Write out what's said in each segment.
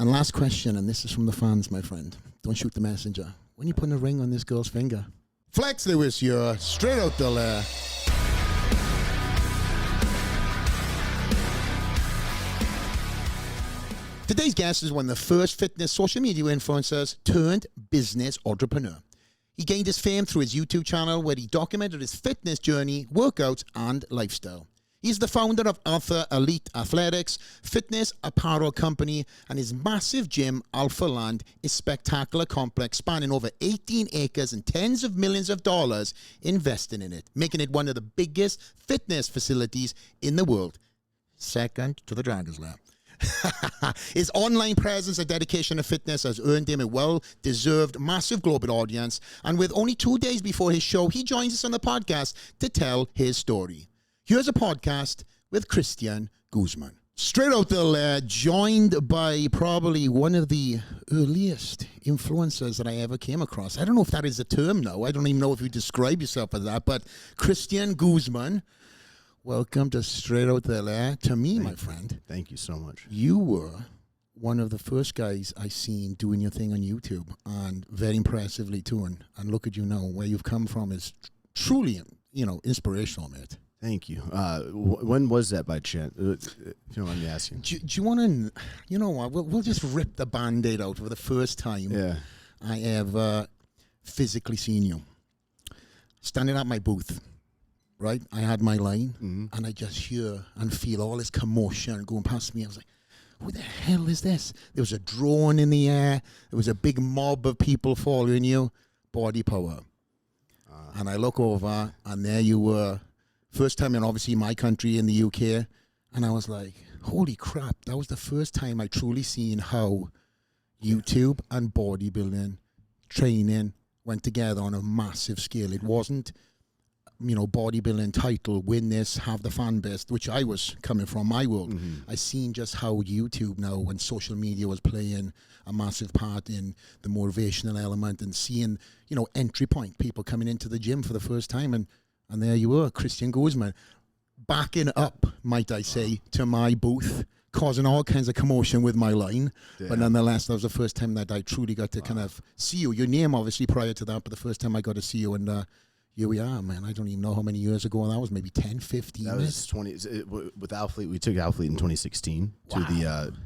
And last question, and this is from the fans, my friend. Don't shoot the messenger. When you putting a ring on this girl's finger? Flex Lewis, you're straight out the lair. Today's guest is one of the first fitness social media influencers turned business entrepreneur. He gained his fame through his YouTube channel where he documented his fitness journey, workouts, and lifestyle. He's the founder of Alpha Elite Athletics, fitness apparel company, and his massive gym, AlphaLand, is spectacular complex spanning over 18 acres and tens of millions of dollars invested in it, making it one of the biggest fitness facilities in the world, second to the Dragon's Lair. His online presence and dedication to fitness has earned him a well-deserved massive global audience, and with only 2 days before his show, he joins us on the podcast to tell his story. Here's a podcast with Christian Guzman. Straight out there, joined by probably one of the earliest influencers that I ever came across. I don't know if that is a term now. I don't even know if you describe yourself as that, but Christian Guzman, welcome to Straight Out There. To me, my friend. Thank you so much. You were one of the first guys I seen doing your thing on YouTube, and very impressively too. And look at you now. Where you've come from is truly, inspirational, mate. Thank you. When was that by chance? If you don't mind me asking. Do you want to, you know what, we'll just rip the Band-Aid out for the first time I have physically seen you. Standing at my booth, right? I had my line, and I just hear and feel all this commotion going past me. I was like, who the hell is this? There was a drone in the air. There was a big mob of people following you. Body power. And I look over, and there you were. First time in obviously my country in the UK, and I was like, holy crap, that was the first time I truly seen how YouTube and bodybuilding training went together on a massive scale. It wasn't, bodybuilding title, win this, have the fan base, which I was coming from my world. I seen just how YouTube now, when social media was playing a massive part in the motivational element, and seeing, entry point, people coming into the gym for the first time, and there you were, Christian Guzman, backing up, might I say, to my booth, causing all kinds of commotion with my line. Yeah. But nonetheless, that was the first time that I truly got to kind of see you. Your name, obviously, prior to that, but the first time I got to see you. And here we are, man. I don't even know how many years ago that was, maybe 10, 15. That was 20. With AlphaLand, we took AlphaLand in 2016 to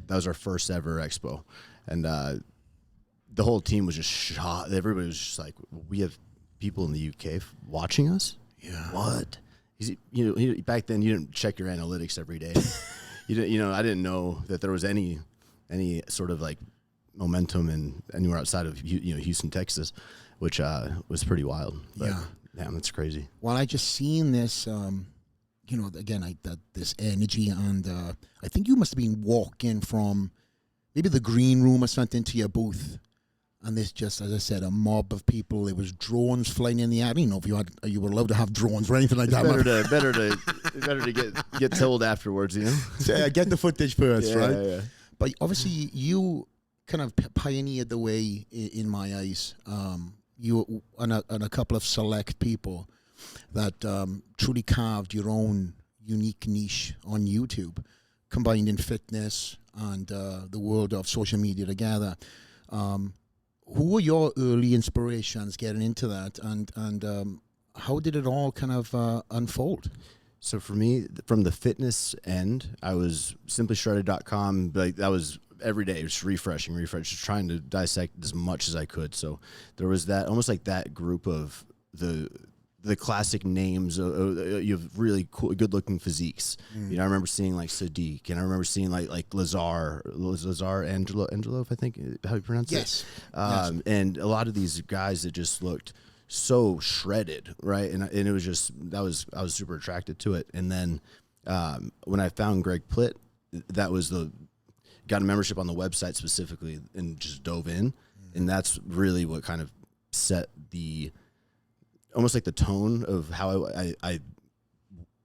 that was our first ever expo. And the whole team was just shocked. Everybody was just like, we have people in the UK watching us? Yeah. What? Back then you didn't check your analytics every day. I didn't know that there was any sort of like momentum in anywhere outside of Houston, Texas, which was pretty wild. But, damn, that's crazy. Well, I just seen this, again, this energy, and I think you must have been walking from maybe the green room or something to your booth. And there's just, as I said, a mob of people. There was drones flying in the air. I don't know if you were allowed to have drones or anything like that. Better to get told afterwards, So, get the footage first, right? Yeah. But obviously, you kind of pioneered the way in my eyes. You and a couple of select people that truly carved your own unique niche on YouTube, combined in fitness and the world of social media together. Who were your early inspirations getting into that, and how did it all kind of unfold? So for me, from the fitness end, I was simplyshredded.com, but that was every day, just refreshing, just trying to dissect as much as I could. So there was that, almost like that group of the classic names. You have really cool, good-looking physiques. I remember seeing like Sadiq, and I remember seeing like Lazar Angelov, I think, how you pronounce it? Yes. And a lot of these guys that just looked so shredded, right? And it was just I was super attracted to it. And then when I found Greg Plitt, that was got a membership on the website specifically, and just dove in, and that's really what kind of set almost like the tone of how I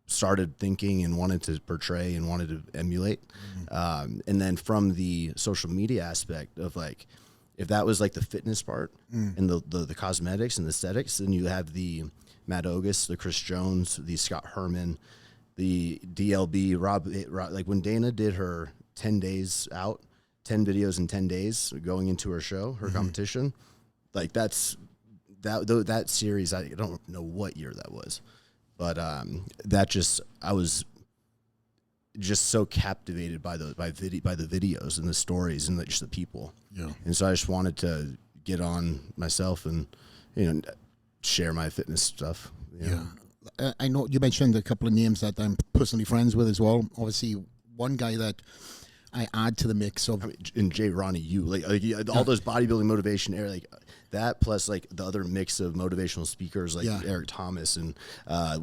started thinking and wanted to portray and wanted to emulate. And then from the social media aspect of like, if that was like the fitness part and the cosmetics and the aesthetics, then you have the Matt Ogus, the Chris Jones, the Scott Herman, the DLB, Rob, like when Dana did her 10 days out, 10 videos in 10 days going into her show, her competition. Like that series, I don't know what year that was, but I was just so captivated by the videos and the stories and just the people. Yeah. And so I just wanted to get on myself and, share my fitness stuff. Yeah. I know you mentioned a couple of names that I'm personally friends with as well. Obviously, one guy that I add to the mix of, and Jay Ronnie, all those bodybuilding motivation air, like that, plus like the other mix of motivational speakers like Eric Thomas and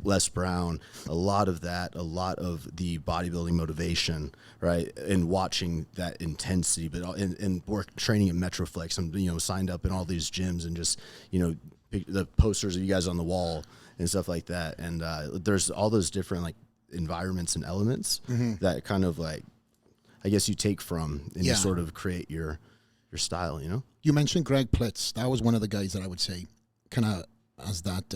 Les Brown, a lot of the bodybuilding motivation, right? And watching that intensity, but and work training at Metroflex. I'm signed up in all these gyms and just the posters of you guys on the wall and stuff like that. And there's all those different like environments and elements that kind of like, I guess you take from and you sort of create your style, You mentioned Greg Plitz. That was one of the guys that I would say kind of as that,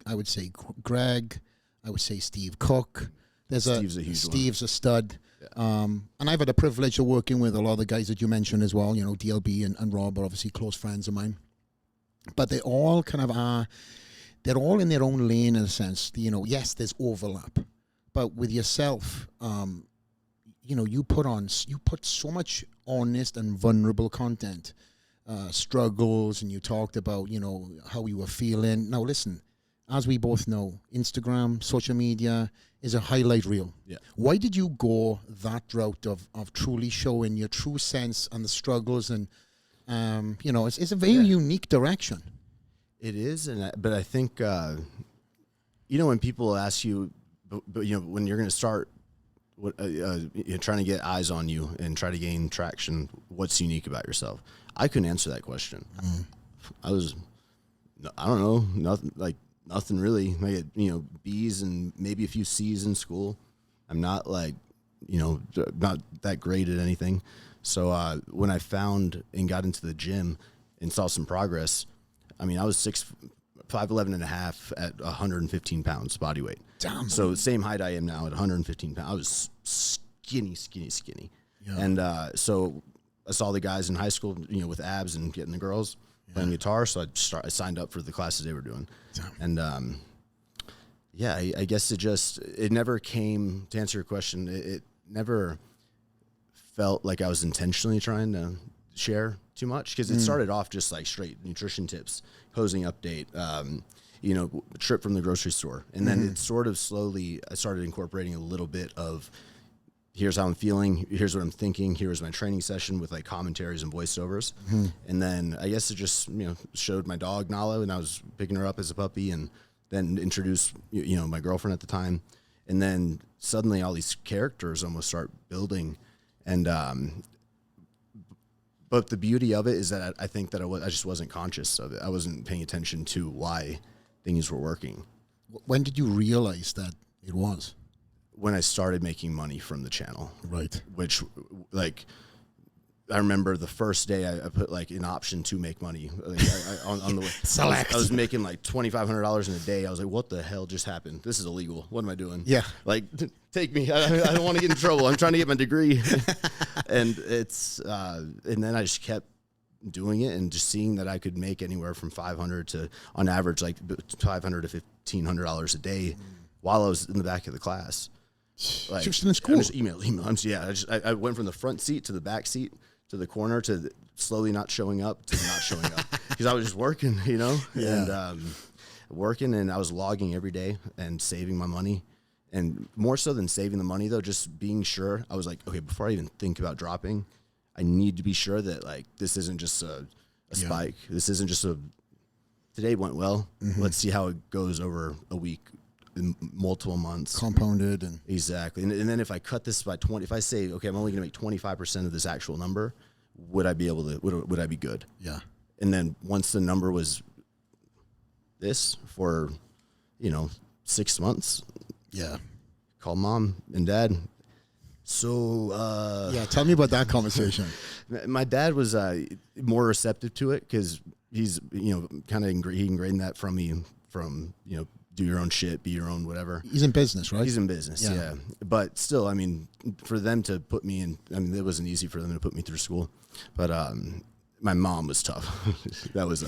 I would say Greg, I would say Steve Cook. Steve's a stud. Yeah. And I've had the privilege of working with a lot of the guys that you mentioned as well, DLB and Rob are obviously close friends of mine. But they all kind of are, they're all in their own lane in a sense. Yes, there's overlap. But with yourself, you put so much honest and vulnerable content, struggles, and you talked about, how you were feeling. Now, listen, as we both know, Instagram, social media is a highlight reel. Yeah. Why did you go that route of truly showing your true sense and the struggles? And, it's a very unique direction. It is. But I think, when people ask you, but when you're going to start, trying to get eyes on you and try to gain traction, what's unique about yourself? I couldn't answer that question. I don't know, nothing really. I get, B's and maybe a few C's in school. I'm not not that great at anything. So when I found and got into the gym and saw some progress, I was 5'11" and a half at 115 pounds body weight. Damn. So same height I am now at 115 pounds. I was skinny. Yeah. And so I saw the guys in high school, with abs and getting the girls playing guitar. So I signed up for the classes they were doing. Damn. And I guess it never came, to answer your question, it never felt like I was intentionally trying to share too much, because it started off just like straight nutrition tips, posing update, trip from the grocery store. And then it sort of slowly, I started incorporating a little bit of, here's how I'm feeling, here's what I'm thinking, here's my training session with like commentaries and voiceovers. And then I guess it just, showed my dog Nala, and I was picking her up as a puppy, and then introduced, my girlfriend at the time. And then suddenly all these characters almost start building. And, but the beauty of it is that I think that I just wasn't conscious of it. I wasn't paying attention to why things were working. When did you realize that it was? When I started making money from the channel. Right. Which, I remember the first day I put like an option to make money on the way. Select. I was making like $2,500 in a day. I was like, what the hell just happened? This is illegal. What am I doing? Yeah. Like, take me. I don't want to get in trouble. I'm trying to get my degree. And and then I just kept doing it and just seeing that I could make anywhere from $500 to, on average, like $500 to $1,500 a day while I was in the back of the class. Like, just in school. Just email. I went from the front seat to the back seat to the corner to slowly not showing up to not showing up, because I was just working, and working, and I was logging every day and saving my money. And more so than saving the money, though, just being sure. I was like, okay, before I even think about dropping, I need to be sure that like this isn't just a spike. This isn't just today went well. Let's see how it goes over a week, multiple months, compounded. And exactly. And then if I cut this by 20, if I say, okay, I'm only going to make 25% of this actual number, would I be able to, would I be good? Yeah. And then once the number was this for, 6 months. Yeah. Call mom and dad. So, tell me about that conversation. My dad was more receptive to it, because he's, kind of he ingrained that from me from, do your own shit, be your own whatever. He's in business, right? He's in business, yeah. But still, I mean, for them to put me in, I mean, it wasn't easy for them to put me through school. But my mom was tough. That was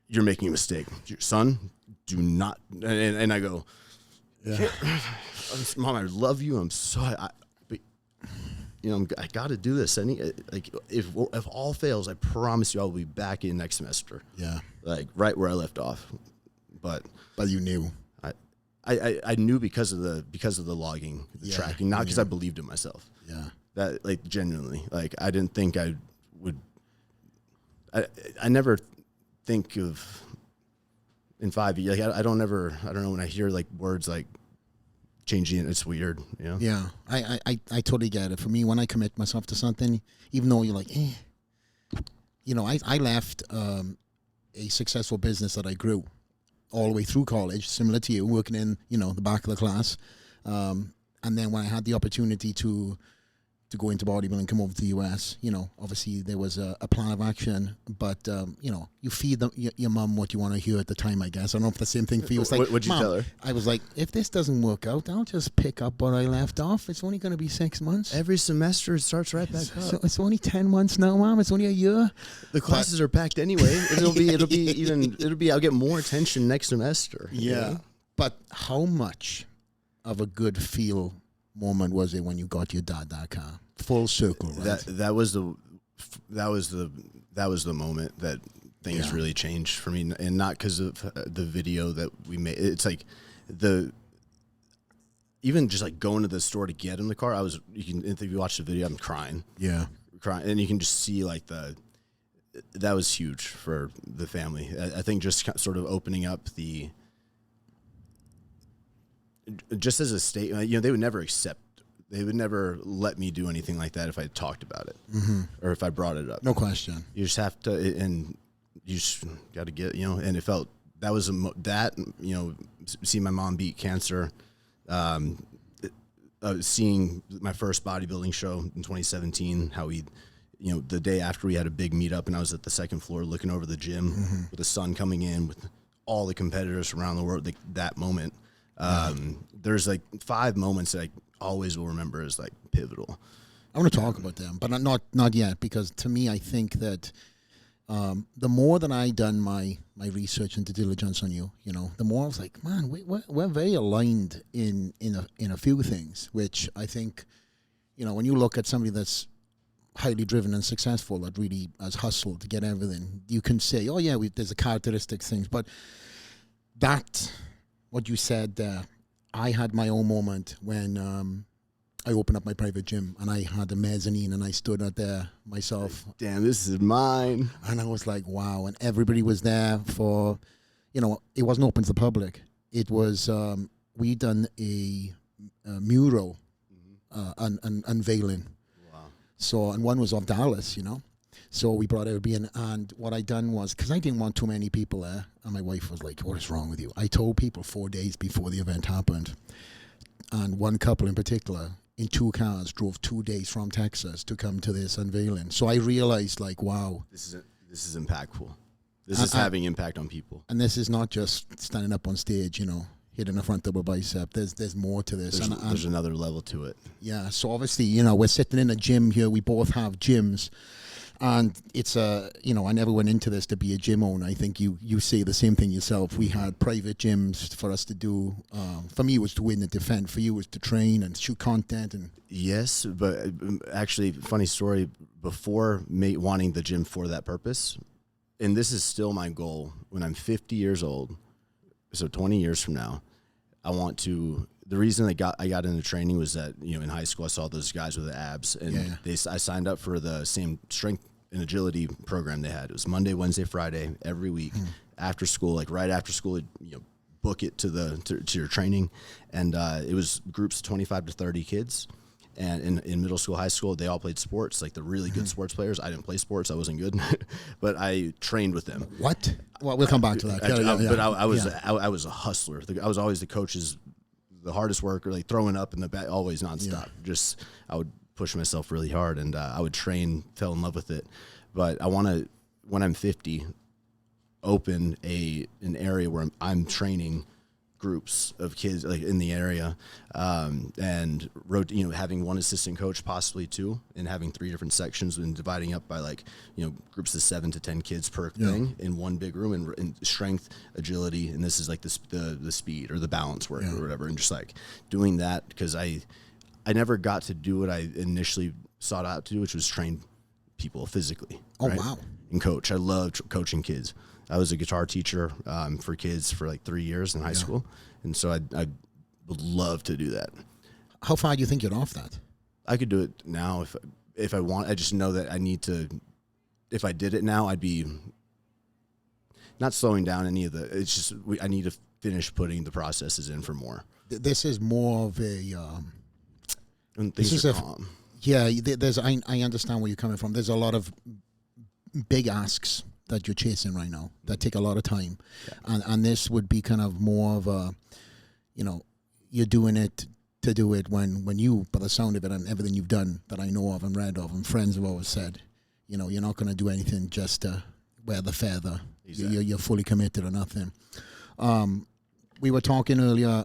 you're making a mistake. Son, do not. And I go, Mom, I love you. I'm sorry. But, you know, I got to do this. Like, if all fails, I promise you I'll be back in next semester. Yeah. Like, right where I left off. But you knew. I knew because of the logging, the tracking, not because I believed in myself. Yeah. That, like, genuinely, like, I didn't think I would. I never think of in 5 years. Like, I don't know when I hear like words like changing, it's weird. You know? Yeah. I totally get it. For me, when I commit myself to something, even though you're like, you know, I left a successful business that I grew all the way through college, similar to you, working in, you know, the back of the class. And then when I had the opportunity to go into bodybuilding, come over to the US, you know, obviously there was a plan of action, but, you know, you feed your mom what you want to hear at the time, I guess. I don't know if the same thing for you. It's like, what'd you tell her? I was like, if this doesn't work out, I'll just pick up where I left off. It's only going to be 6 months. Every semester it starts right back up. So it's only 10 months now, Mom. It's only a year. The classes are packed anyway. It'll be I'll get more attention next semester. Yeah. You know? But how much of a good feel moment was it when you got your dad that car? Full circle, right? That was the moment that things really changed for me, and not because of the video that we made. It's like even just like going to the store to get in the car. If you watch the video, I'm crying, and you can just see like that was huge for the family. I think just sort of opening up just as a statement, you know, they would never let me do anything like that if I talked about it or if I brought it up. No question. You just have to, and you just got to get, you know, and it felt, that was, you know, seeing my mom beat cancer, seeing my first bodybuilding show in 2017, how we, you know, the day after we had a big meetup and I was at the second floor looking over the gym with the sun coming in with all the competitors around the world, like that moment. There's like 5 moments that I always will remember as like pivotal. I want to talk about them, but not yet, because to me, I think that the more that I done my research and due diligence on you, you know, the more I was like, man, we're very aligned in a few things, which I think, you know, when you look at somebody that's highly driven and successful, that really has hustled to get everything, you can say, oh yeah, there's a characteristic things, but that, what you said there, I had my own moment when I opened up my private gym and I had a mezzanine and I stood out there myself. Damn, this is mine. And I was like, wow. And everybody was there for, you know, it wasn't open to the public. It was, we done a mural unveiling. Wow. So, and one was of Dallas, you know. So we brought everybody in, and what I done was, because I didn't want too many people there, and my wife was like, what is wrong with you? I told people 4 days before the event happened, and one couple in particular, in 2 cars, drove 2 days from Texas to come to this unveiling. So I realized, like, wow. This is impactful. This is having impact on people. And this is not just standing up on stage, you know, hitting a front double bicep. There's more to this. There's another level to it. Yeah, so obviously, you know, we're sitting in a gym here. We both have gyms. And it's you know, I never went into this to be a gym owner. I think you say the same thing yourself. We had private gyms for us to do. For me, it was to win and defend. For you, it was to train and shoot content. And yes, but actually, funny story. Before wanting the gym for that purpose, and this is still my goal when I'm 50 years old. So 20 years from now, I want to. The reason I got into training was that, you know, in high school I saw those guys with the abs, and I signed up for the same strength and agility program they had. It was Monday, Wednesday, Friday every week after school, like right after school, you know, book it to your training, and it was groups of 25 to 30 kids. And in middle school, high school, they all played sports, like the really good sports players. I didn't play sports; I wasn't good, but I trained with them. What? Well, we'll come back to that. But I was a hustler. I was always the coach's, the hardest worker, like throwing up in the back, always nonstop. Just I would push myself really hard, and I would train, fell in love with it. But I want to, when I'm 50, open an area where I'm training groups of kids like in the area, and having one assistant coach, possibly two, and having 3 different sections and dividing up by like, groups of 7 to 10 kids per thing in one big room, and strength, agility, and this is like the speed or the balance work or whatever, and just like doing that, because I never got to do what I initially sought out to do, which was train people physically. Oh, right? Wow. And coach. I loved coaching kids. I was a guitar teacher for kids for like 3 years in high school. And so I would love to do that. How far do you think you're off that? I could do it now if I want. I just know that I need to, if I did it now, I'd be not slowing down any of it's just, I need to finish putting the processes in for more. This is more of a, when things are calm. Yeah, I understand where you're coming from. There's a lot of big asks that you're chasing right now that take a lot of time. Yeah. And this would be kind of more of a, you're doing it to do it when you, by the sound of it and everything you've done that I know of and read of and friends have always said, you're not going to do anything just to wear the feather. Exactly. You're fully committed or nothing. We were talking earlier,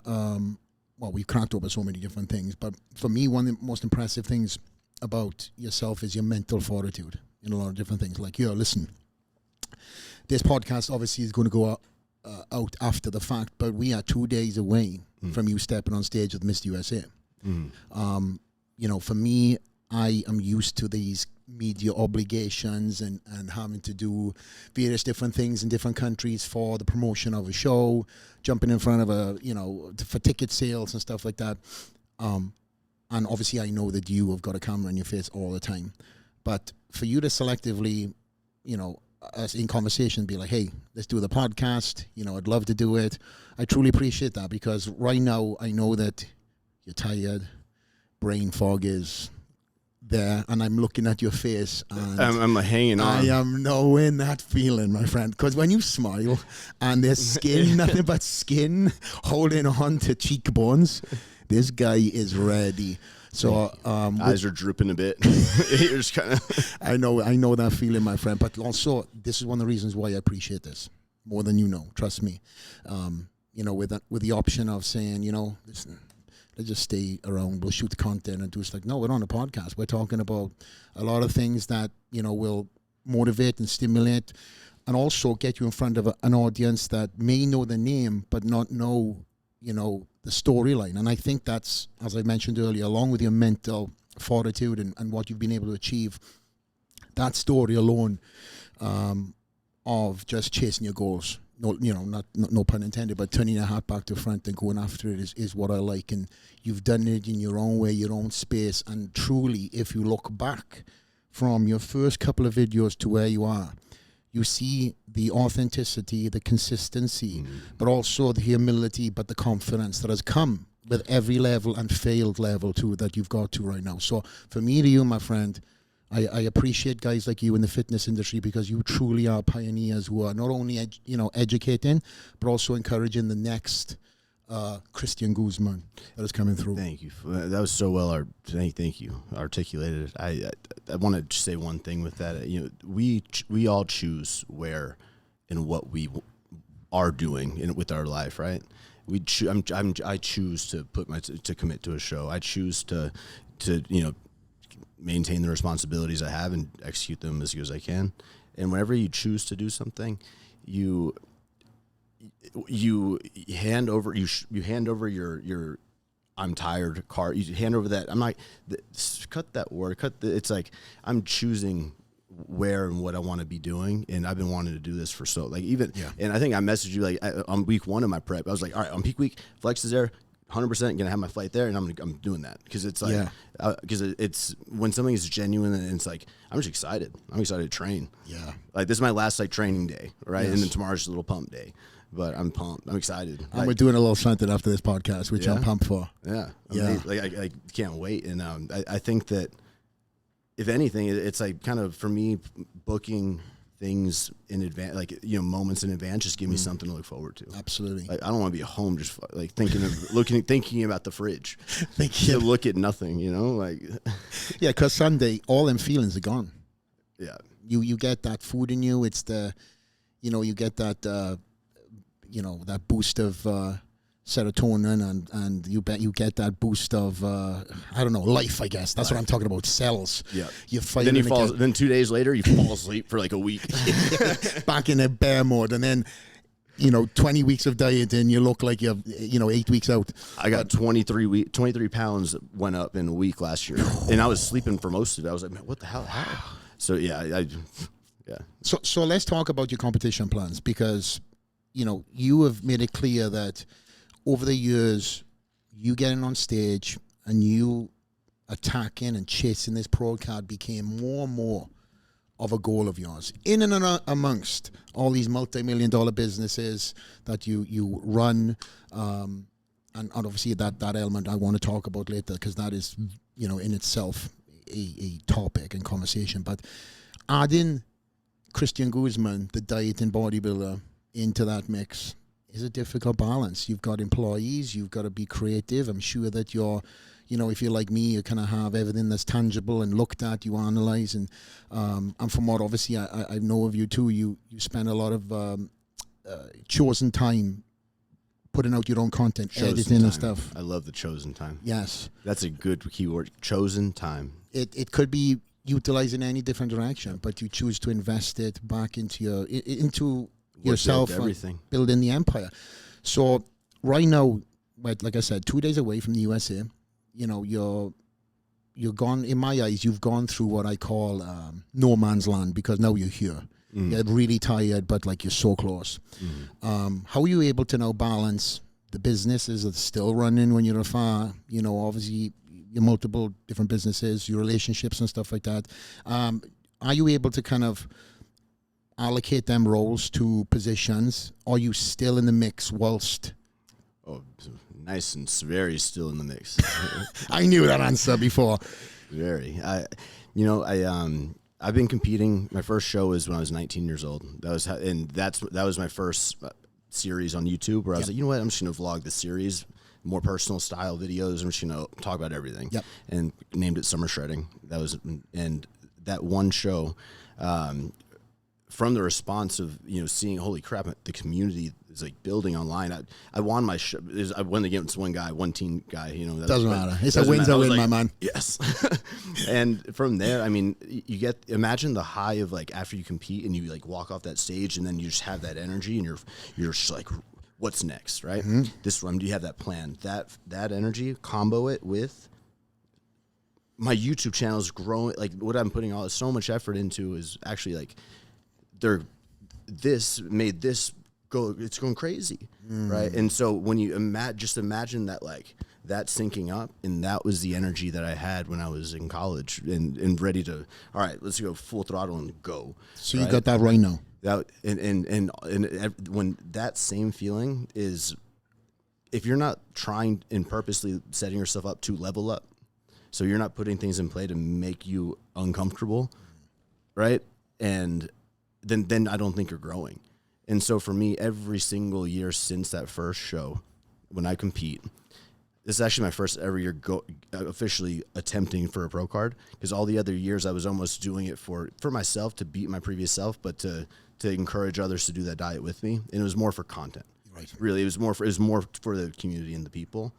we've cracked over so many different things, but for me, one of the most impressive things about yourself is your mental fortitude in a lot of different things. Like, listen, this podcast obviously is going to go out after the fact, but we are 2 days away from you stepping on stage with Mr. USA. For me, I am used to these media obligations and having to do various different things in different countries for the promotion of a show, jumping in front of for ticket sales and stuff like that. And obviously I know that you have got a camera in your face all the time, but for you to selectively, us in conversation be like, hey, let's do the podcast, I'd love to do it. I truly appreciate that, because right now I know that you're tired, brain fog is there, and I'm looking at your face and I'm hanging on. I am knowing that feeling, my friend, because when you smile and there's skin, nothing but skin holding on to cheekbones, this guy is ready. So eyes are drooping a bit. You're just kind of. I know that feeling, my friend. But also, this is one of the reasons why I appreciate this more than you know. Trust me. With the option of saying, listen, let's just stay around. We'll shoot the content and do. It's like, no, we're on a podcast. We're talking about a lot of things that will motivate and stimulate, and also get you in front of an audience that may know the name but not know, the storyline. And I think that's, as I mentioned earlier, along with your mental fortitude and what you've been able to achieve, that story alone of just chasing your goals, no pun intended, but turning your hat back to front and going after it is what I like. And you've done it in your own way, your own space. And truly, if you look back from your first couple of videos to where you are, you see the authenticity, the consistency, but also the humility, but the confidence that has come with every level and failed level too that you've got to right now. So for me to you, my friend, I appreciate guys like you in the fitness industry, because you truly are pioneers who are not only educating, but also encouraging the next Christian Guzman that is coming through. Thank you. That was so well. Thank you. Articulated. I want to just say one thing with that. We all choose where and what we are doing with our life, right? I choose to to commit to a show. I choose to maintain the responsibilities I have and execute them as good as I can. And whenever you choose to do something, you hand over your I'm tired card. You hand over that. I'm like, cut that word. It's like I'm choosing where and what I want to be doing, and I've been wanting to do this for and I think I messaged you like on week 1 of my prep. I was like, all right, on peak week, Flex is there. 100% gonna have my flight there, and I'm doing that because it's like it's when something is genuine and it's like I'm just excited. I'm excited to train. Yeah, like this is my last training day, right? Yes. And then tomorrow's just a little pump day. But I'm pumped. I'm excited. And we're doing a little something after this podcast, which I'm pumped for. Yeah, I can't wait. And I think that if anything, it's like kind of for me booking things in advance, moments in advance, just give me something to look forward to. Absolutely. Like I don't want to be at home just like thinking about the fridge. To look at nothing, Yeah, because Sunday, all them feelings are gone. Yeah. You get that food in you. It's the, you get that, that boost of serotonin, and you get that boost of, I don't know, life, I guess. That's what I'm talking about, cells. Yeah. You fight. Then 2 days later, you fall asleep for like a week. Back in a bear mode. And then, 20 weeks of dieting, you look like you're, 8 weeks out. I got 23 pounds went up in a week last year. And I was sleeping for most of it. I was like, man, what the hell? How? So, yeah. So let's talk about your competition plans, because, you have made it clear that over the years, you getting on stage and you attacking and chasing this pro card became more and more of a goal of yours. In and amongst all these multi-million-dollar businesses that you run, and obviously that element I want to talk about later, because that is, in itself a topic and conversation. But adding Christian Guzman, the dieting bodybuilder, into that mix is a difficult balance. You've got employees, you've got to be creative. I'm sure that you're, if you're like me, you kind of have everything that's tangible and looked at, you analyze. And from what obviously I know of you too, you spend a lot of chosen time putting out your own content, editing and stuff. I love the chosen time. Yes. That's a good keyword, chosen time. It could be utilized in any different direction, but you choose to invest it back into yourself, everything, building the empire. So right now, like I said, 2 days away from the USA, you're gone. In my eyes, you've gone through what I call no man's land, because now you're here. You're really tired, but like you're so close. How are you able to now balance the business? Is it still running when you're afar? Obviously your multiple different businesses, your relationships and stuff like that. Are you able to kind of allocate them roles to positions? Are you still in the mix whilst? Oh, nice and very still in the mix. I knew that answer before. Very. I've been competing. My first show was when I was 19 years old. That was my first series on YouTube, where I was like, you know what? I'm just gonna vlog the series, more personal style videos. I'm just gonna talk about everything. Yep. And named it Summer Shredding. And that one show. From the response of seeing, holy crap, the community is like building online. I won my show. I won against one teen guy. Doesn't matter. It's a win's a win, my man. Yes. And from there, I mean, imagine the high of like after you compete and you like walk off that stage and then you just have that energy and you're just like, what's next, right? This one, do you have that plan? That energy, combo it with my YouTube channel is growing. Like what I'm putting so much effort into is actually like. This made this go. It's going crazy, right? And so when you imagine that, like that syncing up, and that was the energy that I had when I was in college and ready to. All right, let's go full throttle and go. So you got that right now. That and when that same feeling is, if you're not trying and purposely setting yourself up to level up, so you're not putting things in play to make you uncomfortable, right? And then I don't think you're growing. And so for me, every single year since that first show, when I compete, this is actually my first ever year officially attempting for a pro card, because all the other years I was almost doing it for myself, to beat my previous self, but to encourage others to do that diet with me. And it was more for content. Right. Really, it was more for the community and the people.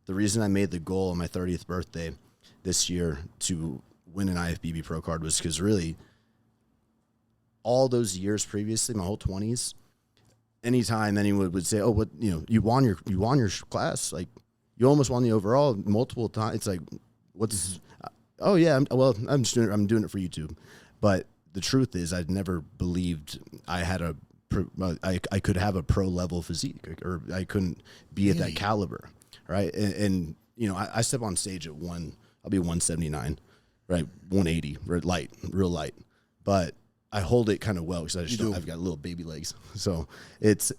The reason I made the goal on my 30th birthday this year to win an IFBB pro card was because really, all those years previously, my whole 20s, anytime anyone would say, "Oh, what you won your class, like you almost won the overall multiple times," it's like, "What's?" Oh yeah, I'm doing it for YouTube. But the truth is, I'd never believed I had I could have a pro level physique, or I couldn't be at that caliber, right? And I step on stage at I'll be 179, right? 180, real light, but I hold it kind of well because I've got little baby legs. So it's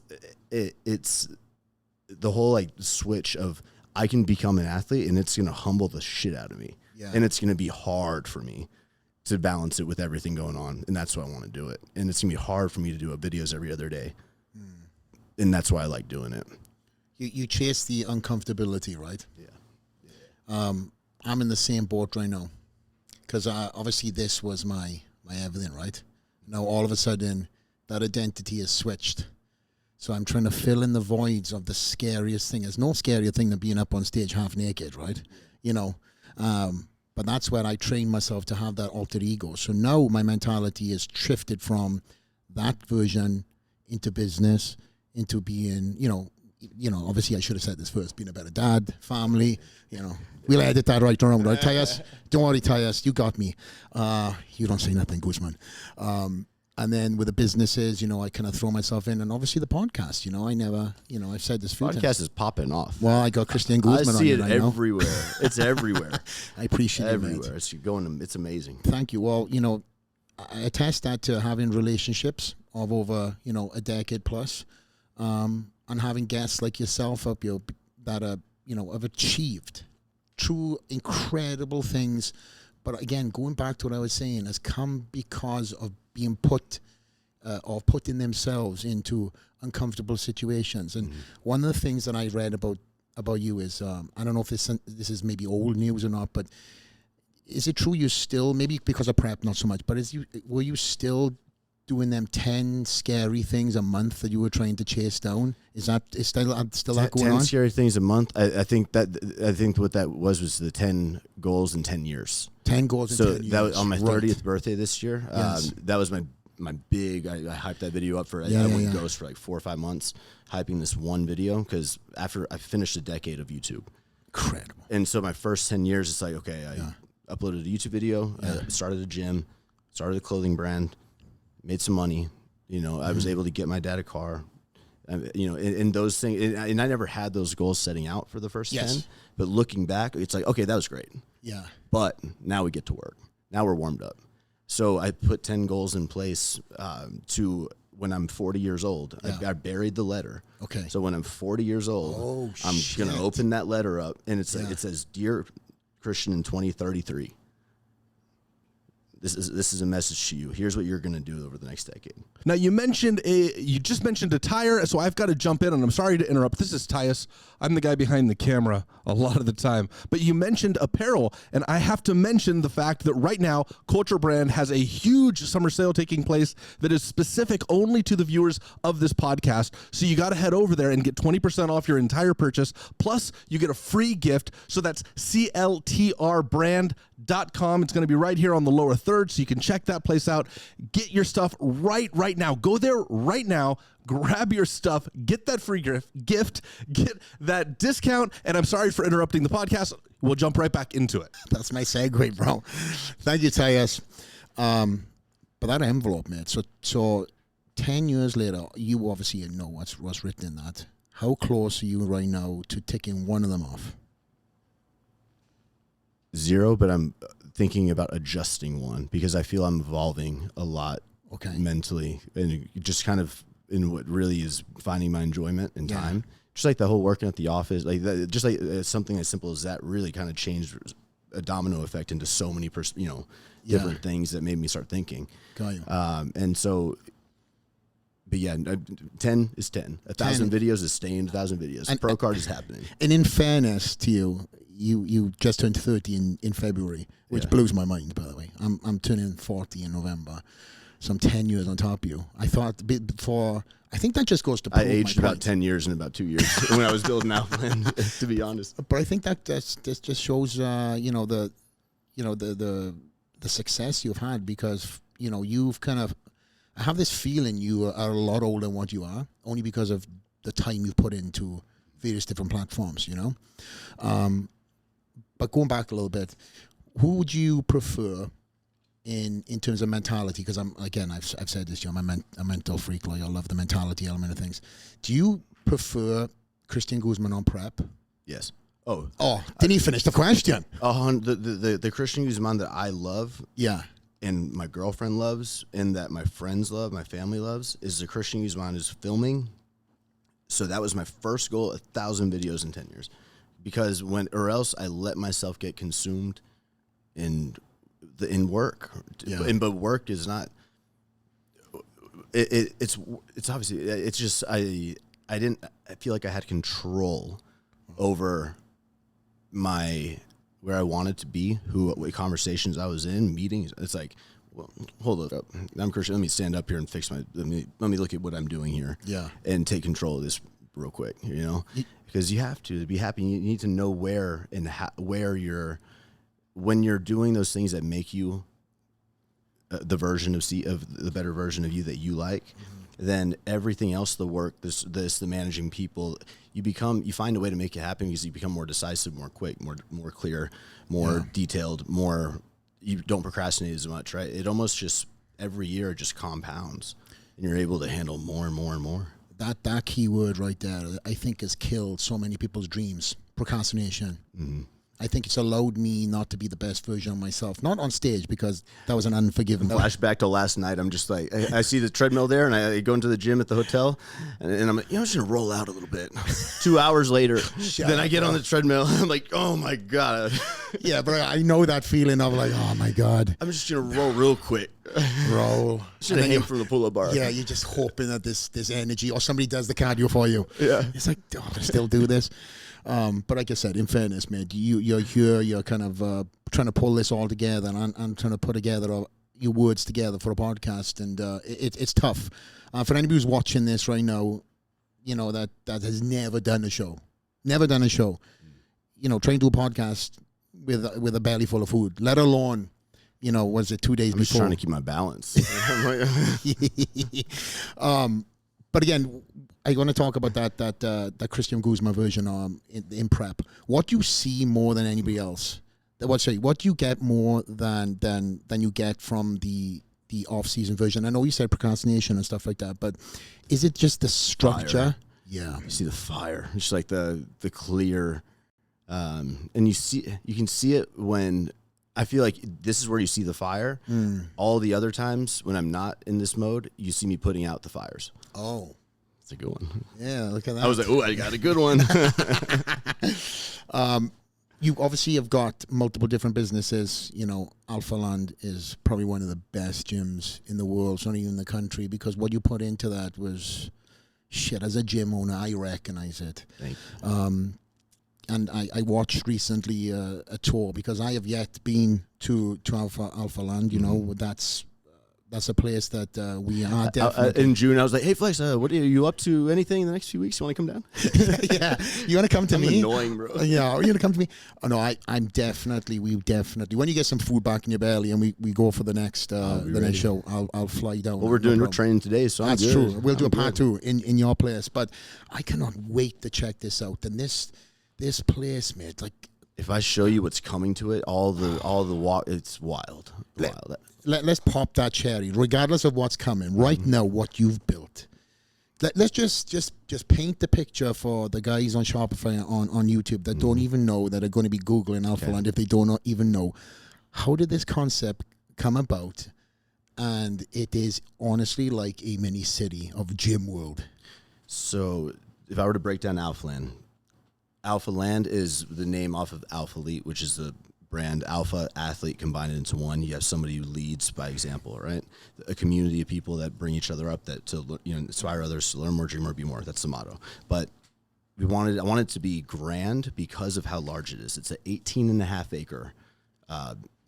the whole like switch of I can become an athlete and it's going to humble the shit out of me. Yeah. And it's going to be hard for me to balance it with everything going on. And that's why I want to do it. And it's going to be hard for me to do videos every other day. And that's why I like doing it. You chase the uncomfortability, right? Yeah. I'm in the same boat right now, because obviously this was my everything, right? Now all of a sudden that identity is switched. So I'm trying to fill in the voids of the scariest thing. There's no scarier thing than being up on stage half naked, right? You know, but that's where I train myself to have that alter ego. So now my mentality is shifted from that version into business, into being, obviously I should have said this first, being a better dad, family, We'll edit that right around, right, Tyus? Don't worry, Tyus, you got me. You don't say nothing, Guzman. And then with the businesses, I kind of throw myself in, and obviously the podcast. I never, I've said this. Podcast is popping off. Well, I got Christian Guzman. I see it everywhere. It's everywhere. I appreciate it. Everywhere. It's going. It's amazing. Thank you. Well, I attest that to having relationships of over, a decade plus, and having guests like yourself up here that are, have achieved true incredible things. But again, going back to what I was saying, has come because of being put or putting themselves into uncomfortable situations. And one of the things that I read about you is, I don't know if this is maybe old news or not, but is it true you still, maybe because of prep, not so much, but were you still doing them 10 scary things a month that you were trying to chase down? Is still that going on? 10 scary things a month. I think what that was the 10 goals in 10 years. 10 goals in 10 years. So that was on my 30th right. birthday this year. Yes. That was my big. I hyped that video up for. I went ghost for like 4 or 5 months, hyping this one video because after I finished a decade of YouTube. Incredible. And so my first 10 years, it's like, okay, I uploaded a YouTube video, I started a gym, started a clothing brand, made some money. I was able to get my dad a car. And those things, and I never had those goals setting out for the first 10. But looking back, it's like, okay, that was great. Yeah. But now we get to work. Now we're warmed up. So I put 10 goals in place to when I'm 40 years old. Yeah. I buried the letter. Okay. So when I'm 40 years old, I'm going to open that letter up, and it says, "Dear Christian in 2033. This is a message to you. Here's what you're going to do over the next decade." Now, you just mentioned attire, so I've got to jump in, and I'm sorry to interrupt. This is Tyus. I'm the guy behind the camera a lot of the time. But you mentioned apparel, and I have to mention the fact that right now, Culture Brand has a huge summer sale taking place that is specific only to the viewers of this podcast. So you got to head over there and get 20% off your entire purchase. Plus, you get a free gift. So that's CLTRbrand.com. It's going to be right here on the lower third, so you can check that place out. Get your stuff right now. Go there right now. Grab your stuff. Get that free gift. Get that discount. And I'm sorry for interrupting the podcast. We'll jump right back into it. That's my segue, bro. Thank you, Tyus. But that envelope, mate. So 10 years later, you obviously know what's written in that. How close are you right now to ticking one of them off? 0, but I'm thinking about adjusting one because I feel I'm evolving a lot mentally and just kind of in what really is finding my enjoyment in time. Just like the whole working at the office, like that, just like something as simple as that really kind of changed a domino effect into so many different things that made me start thinking. Got you. And so, but yeah, 10 is 10. 1,000 videos is staying 1,000 videos. And, Pro card is happening. And in fairness to you, you just turned 30 in February, which blows my mind, by the way. I'm turning 40 in November, so I'm 10 years on top of you. I thought before, I think that just goes to prove I aged my about point. 10 years in about 2 years when I was building AlphaLand, to be honest. But I think that this just shows, the success you've had because, you've kind of, I have this feeling you are a lot older than what you are, only because of the time you've put into various different platforms, But going back a little bit, who would you prefer in terms of mentality? Because I've said this, I'm a mental freak. Like I love the mentality element of things. Do you prefer Christian Guzman on prep? Yes. Didn't you finish the question? The Christian Guzman that I love, and my girlfriend loves, and that my friends love, my family loves, is the Christian Guzman who's filming. So that was my first goal: 1,000 videos in 10 years. Because or else I let myself get consumed in work. But work is not. It's obviously it's just I feel like I had control over where I wanted to be, what conversations I was in, meetings. It's like well, hold up. I'm Christian. Let me stand up here and fix my. Let me look at what I'm doing here. Yeah. And take control of this real quick. You know, because you have to be happy. You need to know where and where you're when you're doing those things that make you the version of the better version of you that you like. Then everything else, the work, the managing people, you find a way to make it happen because you become more decisive, more quick, more clear, more detailed, you don't procrastinate as much, right? It almost just every year it just compounds and you're able to handle more and more and more. That key word right there, I think, has killed so many people's dreams. Procrastination. Mm-hmm. I think it's allowed me not to be the best version of myself. Not on stage, because that was an unforgiving thing. Flashback to last night. I'm just like, I see the treadmill there, and I go into the gym at the hotel, and I'm like, I'm just going to roll out a little bit. 2 hours later, then I get on the treadmill, and I'm like, oh, my God. Yeah, but I know that feeling of like, oh, my God. I'm just going to roll real quick. Roll. Just going to hang from the pull-up bar. Yeah, you're just hoping that this energy, or somebody does the cardio for you. Yeah. It's like, oh, I still do this. But like I said, in fairness, man, you're here, you're kind of trying to pull this all together, and I'm trying to put together your words together for a podcast, and it's tough. For anybody who's watching this right now, you know, that has never done a show, you know, trying to do a podcast with a belly full of food, let alone, you know, was it 2 days before? I'm just trying to keep my balance. But again, I'm going to talk about that Christian Guzman version in prep. What do you see more than anybody else? What do you get more than you get from the off-season version? I know you said procrastination and stuff like that, but is it just the structure? Fire. Yeah, you see the fire. It's just like the clear, and you can see it when. I feel like this is where you see the fire. All the other times when I'm not in this mode, you see me putting out the fires. Oh. It's a good one. Yeah, look at that. I was like, oh, I got a good one. You obviously have got multiple different businesses. You know, AlphaLand is probably one of the best gyms in the world, certainly in the country, because what you put into that was, shit, as a gym owner, I recognize it. Thank you. And I watched recently a tour, because I have yet been to AlphaLand. You know, that's a place that we are definitely. In June, I was like, hey, Flex, what are you up to? Anything in the next few weeks? You want to come down? Yeah. You want to come to me? Annoying, bro. Yeah. Are you going to come to me? Oh, no, we definitely, when you get some food back in your belly and we go for the next next show, I'll fly down. Well, we're training today, so that's true. We'll do a part 2 in your place. But I cannot wait to check this out. And this place, mate, like, if I show you what's coming to it, all the walk, it's wild. Let's pop that cherry, regardless of what's coming. Right now, what you've built. Let's just paint the picture for the guys on Shopify on YouTube that don't even know, that are going to be Googling AlphaLand if they don't even know. How did this concept come about? And it is honestly like a mini city of gym world. So if I were to break down AlphaLand is the name off of AlphaLete, which is the brand Alpha Athlete combined into one. You have somebody who leads by example, right? A community of people that bring each other up, that to inspire others to learn more, dream more, be more. That's the motto. But I wanted it to be grand because of how large it is. It's an 18.5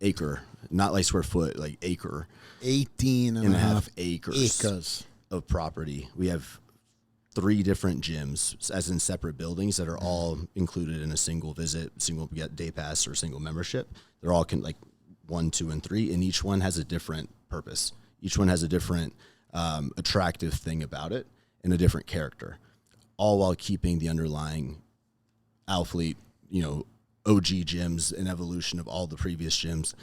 acre, not like square foot, like acre. 18.5 acres of property. We have 3 different gyms, as in separate buildings, that are all included in a single visit, single day pass, or single membership. They're all like 1, 2, and 3, and each one has a different purpose. Each one has a different attractive thing about it and a different character, all while keeping the underlying AlphaLete, OG gyms and evolution of all the previous gyms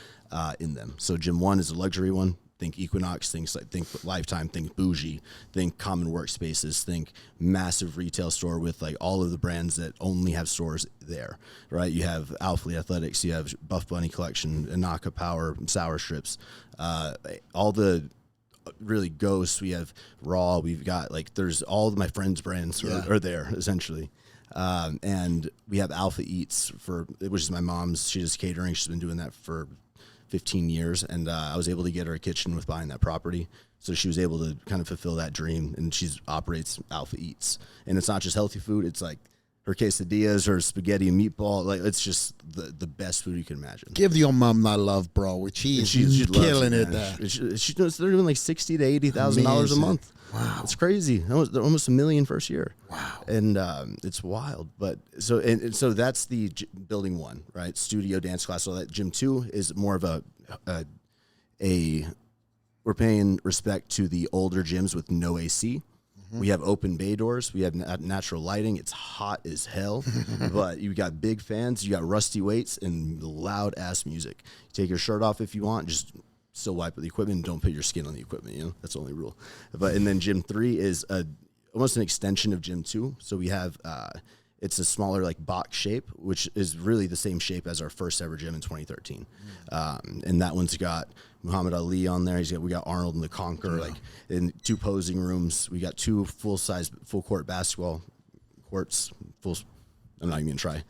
in them. So Gym 1 is a luxury one. Think Equinox, think Lifetime, think Bougie, think common workspaces, think massive retail store with like all of the brands that only have stores there, right? You have AlphaLete Athletics, you have Buff Bunny Collection, Anaka Power, Sour Strips, all the really Ghosts. We have Raw. We've got there's all of my friends' brands are there essentially. And we have Alpha Eats, which is my mom's. She does catering. She's been doing that for 15 years, and I was able to get her a kitchen with buying that property, so she was able to kind of fulfill that dream, and she operates Alpha Eats, and it's not just healthy food, it's like her quesadillas, her spaghetti and meatball. Like, it's just the best food you can imagine. Give your mom that love, bro. She's killing it there. They're doing like $60,000 to $80,000 a month. Wow, it's crazy. They're almost $1 million first year. Wow, and it's wild. But so that's the building 1, right? Studio, dance class. So that gym 2 is more of a we're paying respect to the older gyms with no AC. We have open bay doors. We have natural lighting. It's hot as hell, but you got big fans. You got rusty weights and loud ass music. You take your shirt off if you want. Just still wipe with the equipment and don't put your skin on the equipment. You know, that's the only rule. And then gym 3 is almost an extension of gym 2. So we have it's a smaller like box shape, which is really the same shape as our first ever gym in 2013. And that one's got Muhammad Ali on there. We got Arnold and the Conqueror, like in 2 posing rooms. We got 2 full court basketball courts. I'm not even gonna try.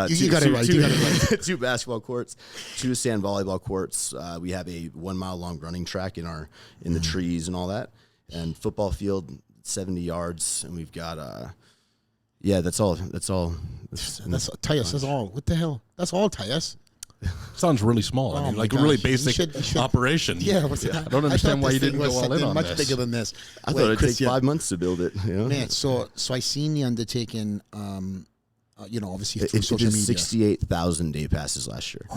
You got it right. 2 basketball courts, 2 sand volleyball courts. We have a 1 mile long running track in the trees and all that, and football field 70 yards. And we've got that's all. That's Tyus. That's all. What the hell? That's all, Tyus. Sounds really small. I mean, like gosh. a really basic operation. Yeah, I don't understand why you didn't go all in on much this. Bigger than this. I thought it'd take 5 months to build it. You know? Man, so I seen the undertaking. Obviously through it social did media. 68,000 day passes last year,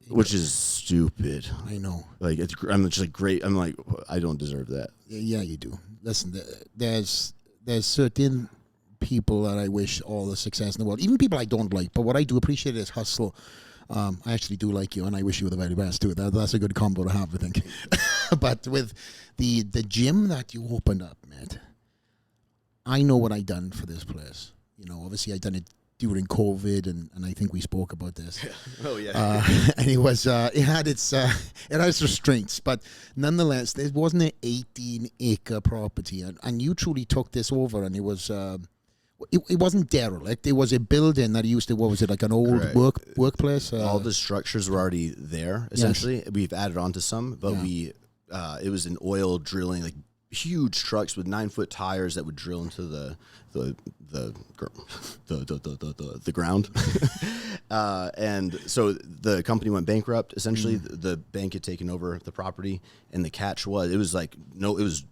which is stupid. I know. Like I'm just like great. I'm like, I don't deserve that. Yeah, you do. Listen, there's certain people that I wish all the success in the world. Even people I don't like, but what I do appreciate is hustle. I actually do like you, and I wish you were the very best too. That's a good combo to have, I think. But with the gym that you opened up, man, I know what I done for this place. You know, obviously I done it during COVID, and I think we spoke about this. Oh yeah. And it had its restraints, but nonetheless, there wasn't an 18-acre property, and you truly took this over, and it was. It wasn't derelict. It was a building that used to, what was it, like an old workplace? All the structures were already there, essentially. Yes. We've added on to some, but it was an oil drilling, like huge trucks with 9-foot tires that would drill into the ground. And so the company went bankrupt. Essentially, the bank had taken over the property, and the catch was, it was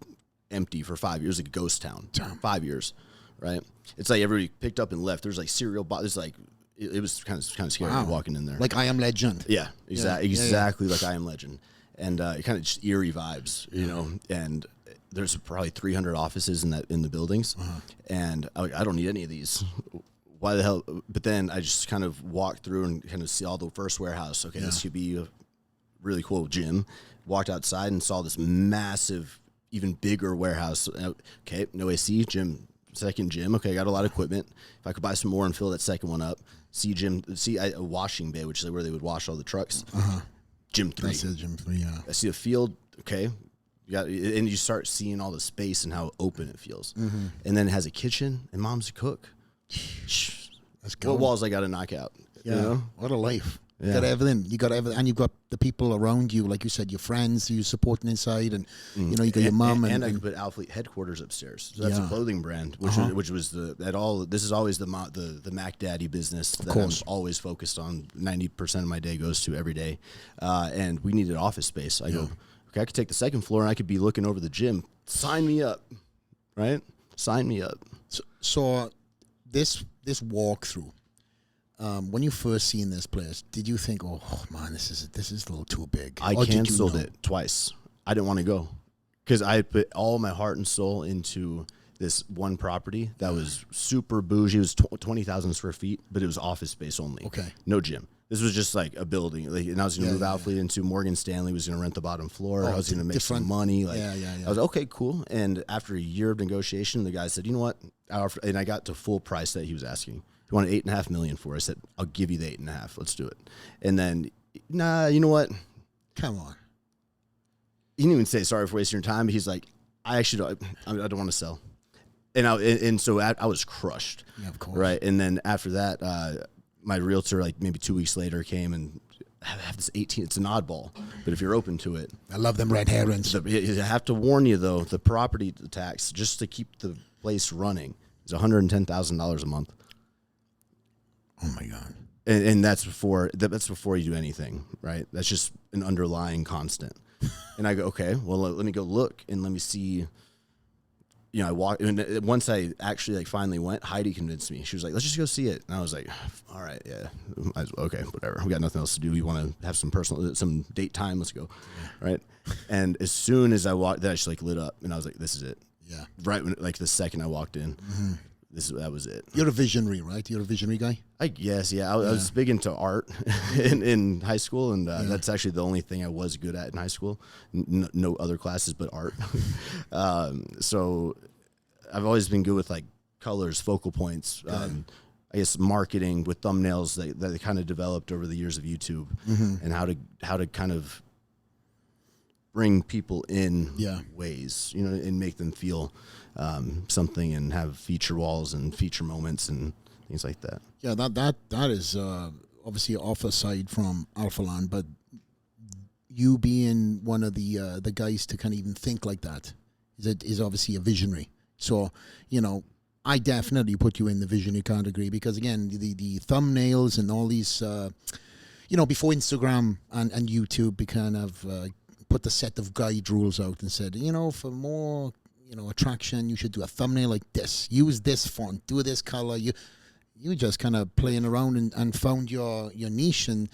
empty for 5 years, like a ghost town. 5 years. Right, it's like everybody picked up and left. There's like cereal boxes. Like it was kind of scary walking in there. Like I Am Legend. Yeah, exactly like I Am Legend, and it kind of just eerie vibes, you know. And there's probably 300 offices in the buildings, and I don't need any of these. Why the hell? But then I just kind of walked through and kind of see all the first warehouse. Okay, this could be a really cool gym. Walked outside and saw this massive, even bigger warehouse. Okay, no AC, gym. Second gym. Okay, I got a lot of equipment. If I could buy some more and fill that second one up. A washing bay, which is where they would wash all the trucks. Gym 3. That's it, gym 3, yeah. I see a field. Okay, and you start seeing all the space and how open it feels. And then it has a kitchen, and mom's a cook. Let's go. What walls I got to knock out? Yeah, you know? What a life. Yeah. You got everything, and you've got the people around you, like you said, your friends you supporting inside, and you know you got your mom, and I could put AlphaLand headquarters upstairs. So that's a clothing brand, which was this is always the Mac Daddy business that I'm always focused on. 90% of my day goes to every day, and we needed office space. I go, okay, I could take the second floor and I could be looking over the gym. Sign me up, right? Sign me up. So this walkthrough. When you first seen this place, did you think, "Oh man, this is a little too big"? I canceled it twice. I didn't want to go because I put all my heart and soul into this one property that was super bougie. It was 20,000 square feet, but it was office space only. Okay, no gym. This was just like a building. Like, and I was going to move AlphaLand into Morgan Stanley. Was going to rent the bottom floor. I was going to make some money. Like, I was okay, cool. And after a year of negotiation, the guy said, "You know what?" And I got to full price that he was asking. He wanted $8.5 million for it. I said, "I'll give you the 8.5. Let's do it." And then, nah, you know what? Come on. He didn't even say sorry for wasting your time. But he's like, I don't want to sell. And so I was crushed. Yeah, of course. Right. And then after that, my realtor, like maybe 2 weeks later, came and have this 18. It's an oddball, but if you're open to it, I love them red herrings. I have to warn you though, the property tax just to keep the place running It's $110,000 a month. Oh my God. And that's before you do anything, right? That's just an underlying constant. And I go, okay, well, let me go look and let me see. You know, I walked, and once I actually like finally went, Heidi convinced me. She was like, let's just go see it. And I was like, all right, yeah, okay, whatever. We got nothing else to do. We want to have some date time. Let's go. Right. And as soon as I walked, then I just like lit up and I was like, this is it. Yeah. Right. When, like the second I walked in, that was it. You're a visionary, right? You're a visionary guy? I guess, yeah. I was big into art in high school, and that's actually the only thing I was good at in high school. No other classes but art. So I've always been good with like colors, focal points, I guess marketing with thumbnails that kind of developed over the years of YouTube, and how to kind of bring people in ways, you know, and make them feel something, and have feature walls and feature moments and things like that. Yeah, that is obviously off aside from AlphaLand, but you being one of the guys to kind of even think like that is obviously a visionary. So, you know, I definitely put you in the visionary category because, again, the thumbnails and all these, you know, before Instagram and YouTube, we kind of put the set of guide rules out and said, you know, for more, you know, attraction, you should do a thumbnail like this, use this font, do this color. You just kind of playing around and found your niche. And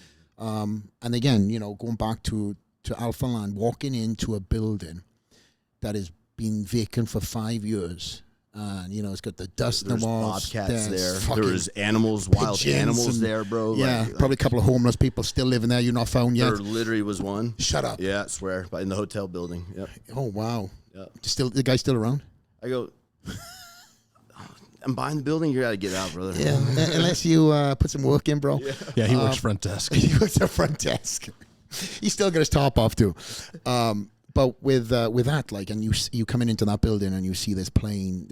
again, you know, going back to AlphaLand, walking into a building that has been vacant for 5 years. You know, it's got the dust in the walls. Bobcats there. There was animals, wild animals there, bro. Yeah, probably a couple of homeless people still living there you're not found yet. There literally was one. Shut up. Yeah, I swear. But in the hotel building. Yep. Oh, wow. Yep. The guy's still around? I go, I'm buying the building. You got to get out, brother. Yeah, unless you put some work in, bro. Yeah, he works front desk. He works at front desk. He's still got his top off, too. But with that, like, and you coming into that building and you see this plane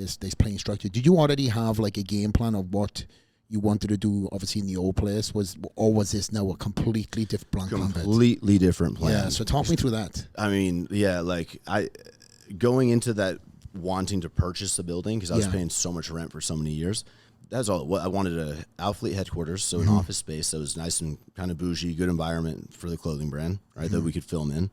structure. Did you already have like a game plan of what you wanted to do? Obviously, in the old place was this now a completely different plan? Completely different plan. Yeah. So talk me through that. I mean, yeah, like going into that wanting to purchase the building because I was paying so much rent for so many years. That's all. I wanted a AlphaLand headquarters, so an office space that was nice and kind of bougie, good environment for the clothing brand, right? That we could film in.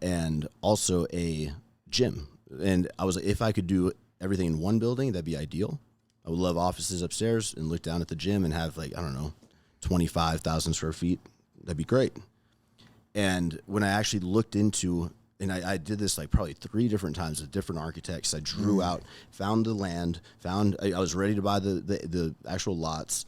And also a gym. And I was like, if I could do everything in one building, that'd be ideal. I would love offices upstairs and look down at the gym and have like, I don't know, 25,000 square feet. That'd be great. And when I actually looked into, and I did this like probably 3 different times with different architects, I drew out, found the land, I was ready to buy the actual lots.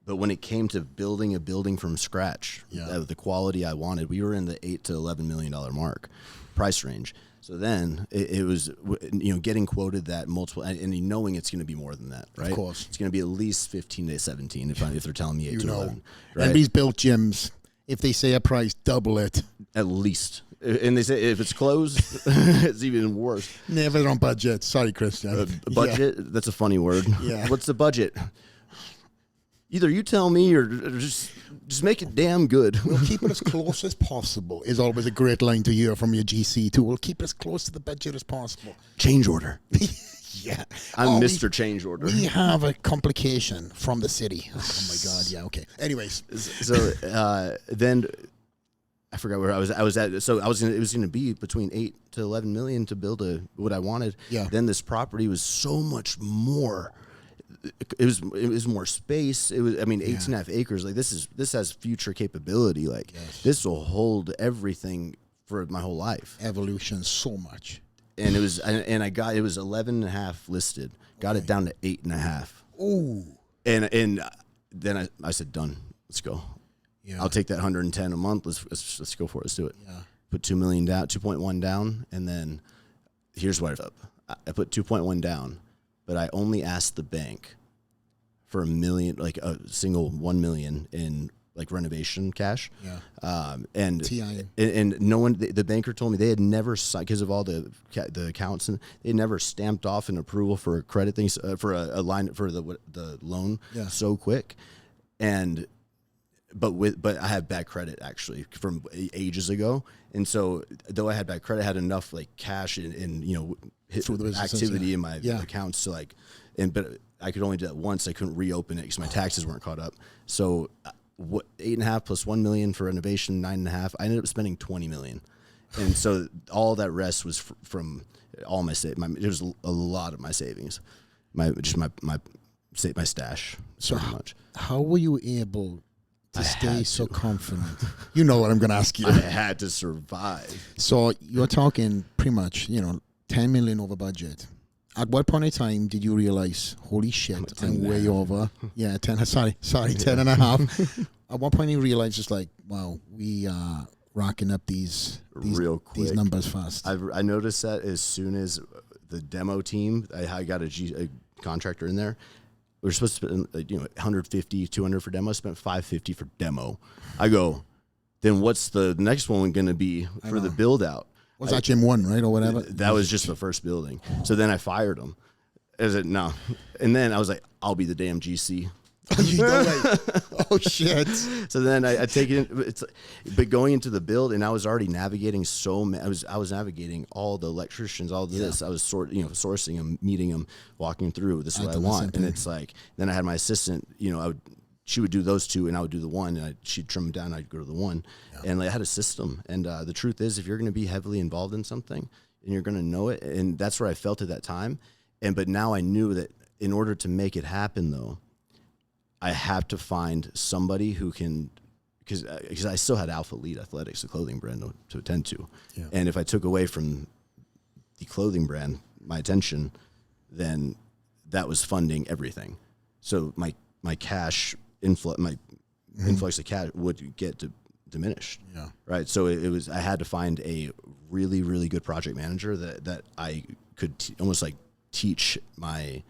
But when it came to building a building from scratch, the quality I wanted, we were in the $8 to $11 million mark price range. So then it was, you know, getting quoted that multiple, and knowing it's going to be more than that, right? Of course, it's going to be at least 15 to 17 if they're telling me 8 to 11. Right? Everybody's built gyms. If they say a price, double it at least. And they say if it's closed, it's even worse. Never on budget. Sorry, Christian. Budget? Yeah. That's a funny word. Yeah. What's the budget? Either you tell me or just make it damn good. We'll keep it as close as possible is always a great line to hear from your GC too. We'll keep it as close to the budget as possible. Change order. Yeah. I'm Mr. Change Order. We have a complication from the city. Oh my God. Yeah. Okay. Anyways. So then I forgot where I was at. So it was going to be between 8 to 11 million to build what I wanted. Yeah. Then this property was so much more. It was more space. It was, I mean, 18.5 acres. Like this has future capability. Like this will hold everything for my whole life. Evolution so much. And it was, and I got, it was 11.5 listed. Got it down to 8.5. Ooh. And then I said, done. Let's go. Yeah. I'll take that 110 a month. Let's go for it. Let's do it. Yeah. Put 2 million down, 2.1 down, and then here's what I put 2.1 down. But I only asked the bank for $1 million, like a single 1 million in like renovation cash. Yeah. And no one, the banker told me they had never signed because of all the accounts, and they had never stamped off an approval for credit things for a line for the loan so quick. And but I had bad credit actually from ages ago, and so though I had bad credit, I had enough like cash and hit Through the activity in my accounts to like, but I could only do that once. I couldn't reopen it because my taxes weren't caught up. So what 8.5 plus 1 million for renovation, 9.5. I ended up spending 20 million, and so all that rest was from all my it was a lot of my savings, my stash. So how were you able to stay so confident? You know what I'm going to ask you. I had to survive. So you're talking pretty much, 10 million over budget. At what point in time did you realize, holy shit, I'm way over? Yeah, 10 and a half. At what point you realize just like, wow, we are racking up these numbers fast? I noticed that as soon as the demo team, I got a contractor in there. We were supposed to spend 150, 200 for demo. I spent 550 for demo. I go, then what's the next one going to be for the build out? Was that Gym 1, right, or whatever? That was just the first building. So then I fired him. I said, no. And then I was like, I'll be the damn GC. Oh, shit. So then I take it, but going into the build, and I was already navigating I was navigating all the electricians, all this. I was sourcing them, meeting them, walking through. This is what I want. And it's like, then I had my assistant, she would do those two, and I would do the one, and she'd trim them down, I'd go to the one. Yeah. And I had a system. And the truth is, if you're going to be heavily involved in something, and you're going to know it, and that's where I felt at that time. But now I knew that in order to make it happen, though, I have to find somebody who can, because I still had AlphaLand Athletics, the clothing brand, to attend to. Yeah. And if I took away from the clothing brand my attention, then that was funding everything. So my cash influx, influx of cash would get diminished. Yeah. Right. So it was, I had to find a really, really good project manager that I could almost like teach my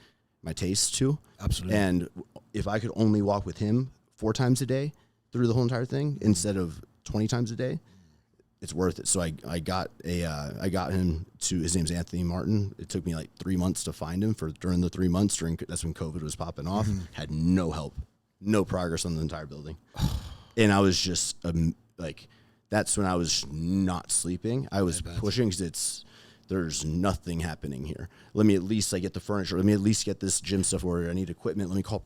taste to. Absolutely. And if I could only walk with him 4 times a day through the whole entire thing instead of 20 times a day, it's worth it. So I got him to, his name's Anthony Martin. It took me like 3 months to find him during the 3 months that's when COVID was popping off. Had no help, no progress on the entire building. And I was just that's when I was not sleeping. I was pushing because there's nothing happening here. Let me at least get the furniture. Let me at least get this gym stuff ordered. I need equipment. Let me call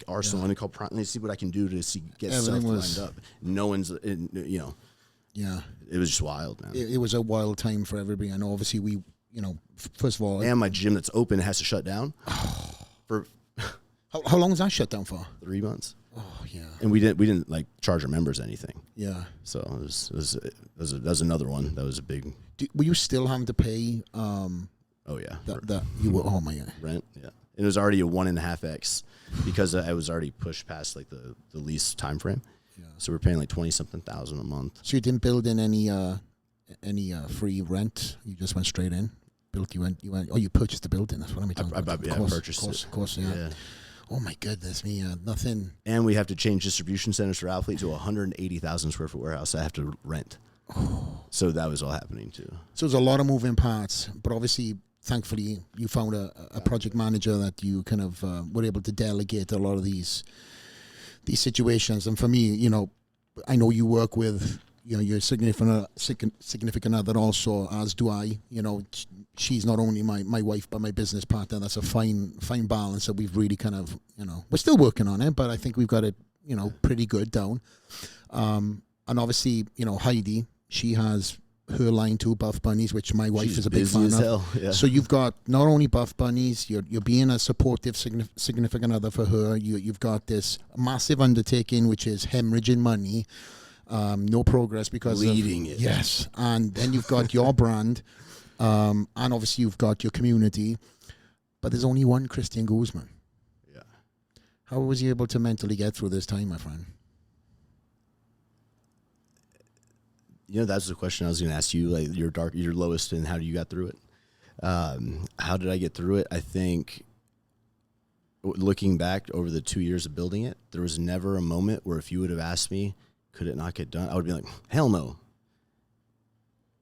Arsenal. Yeah. Let me call Let me see what I can do to get stuff lined up. No one's, Yeah. It was just wild, man. It was a wild time for everybody. And obviously we, first of all. And my gym that's open has to shut down. For How long was that shut down for? 3 months. Oh, yeah. And we didn't charge our members anything. Yeah. So it was another one. That was a big. Were you still having to pay? Oh yeah. You were. Oh my God. Rent. Yeah. It was already a 1.5x because I was already pushed past the lease time frame. Yeah. So we're paying like 20-something thousand a month. So you didn't build in any free rent? You just went straight in. You purchased the building. That's what I'm talking about. I purchased it. Of course. Yeah. Oh my goodness, nothing. And we have to change distribution centers for AlphaLand to a 180,000 square foot warehouse. I have to rent. Oh. So that was all happening too. So there's a lot of moving parts, but obviously, thankfully, you found a project manager that you kind of were able to delegate a lot of these situations. And for me, I know you work with your significant other also, as do I. She's not only my wife but my business partner. That's a fine balance that we've really kind of we're still working on it, but I think we've got it pretty good down. And obviously Heidi, she has her line too, Buff Bunnies, which my wife is a big fan of. Yeah. So you've got not only Buff Bunnies, you're being a supportive significant other for her. You've got this massive undertaking, which is hemorrhaging money. No progress because leading it. Yes, and then you've got your brand, and obviously you've got your community, but there's only one Christian Guzman. Yeah. How was you able to mentally get through this time, my friend? That's the question I was going to ask you. Like your lowest, and how you got through it. How did I get through it? I think, looking back over the 2 years of building it, there was never a moment where if you would have asked me, could it not get done? I would be like, hell no.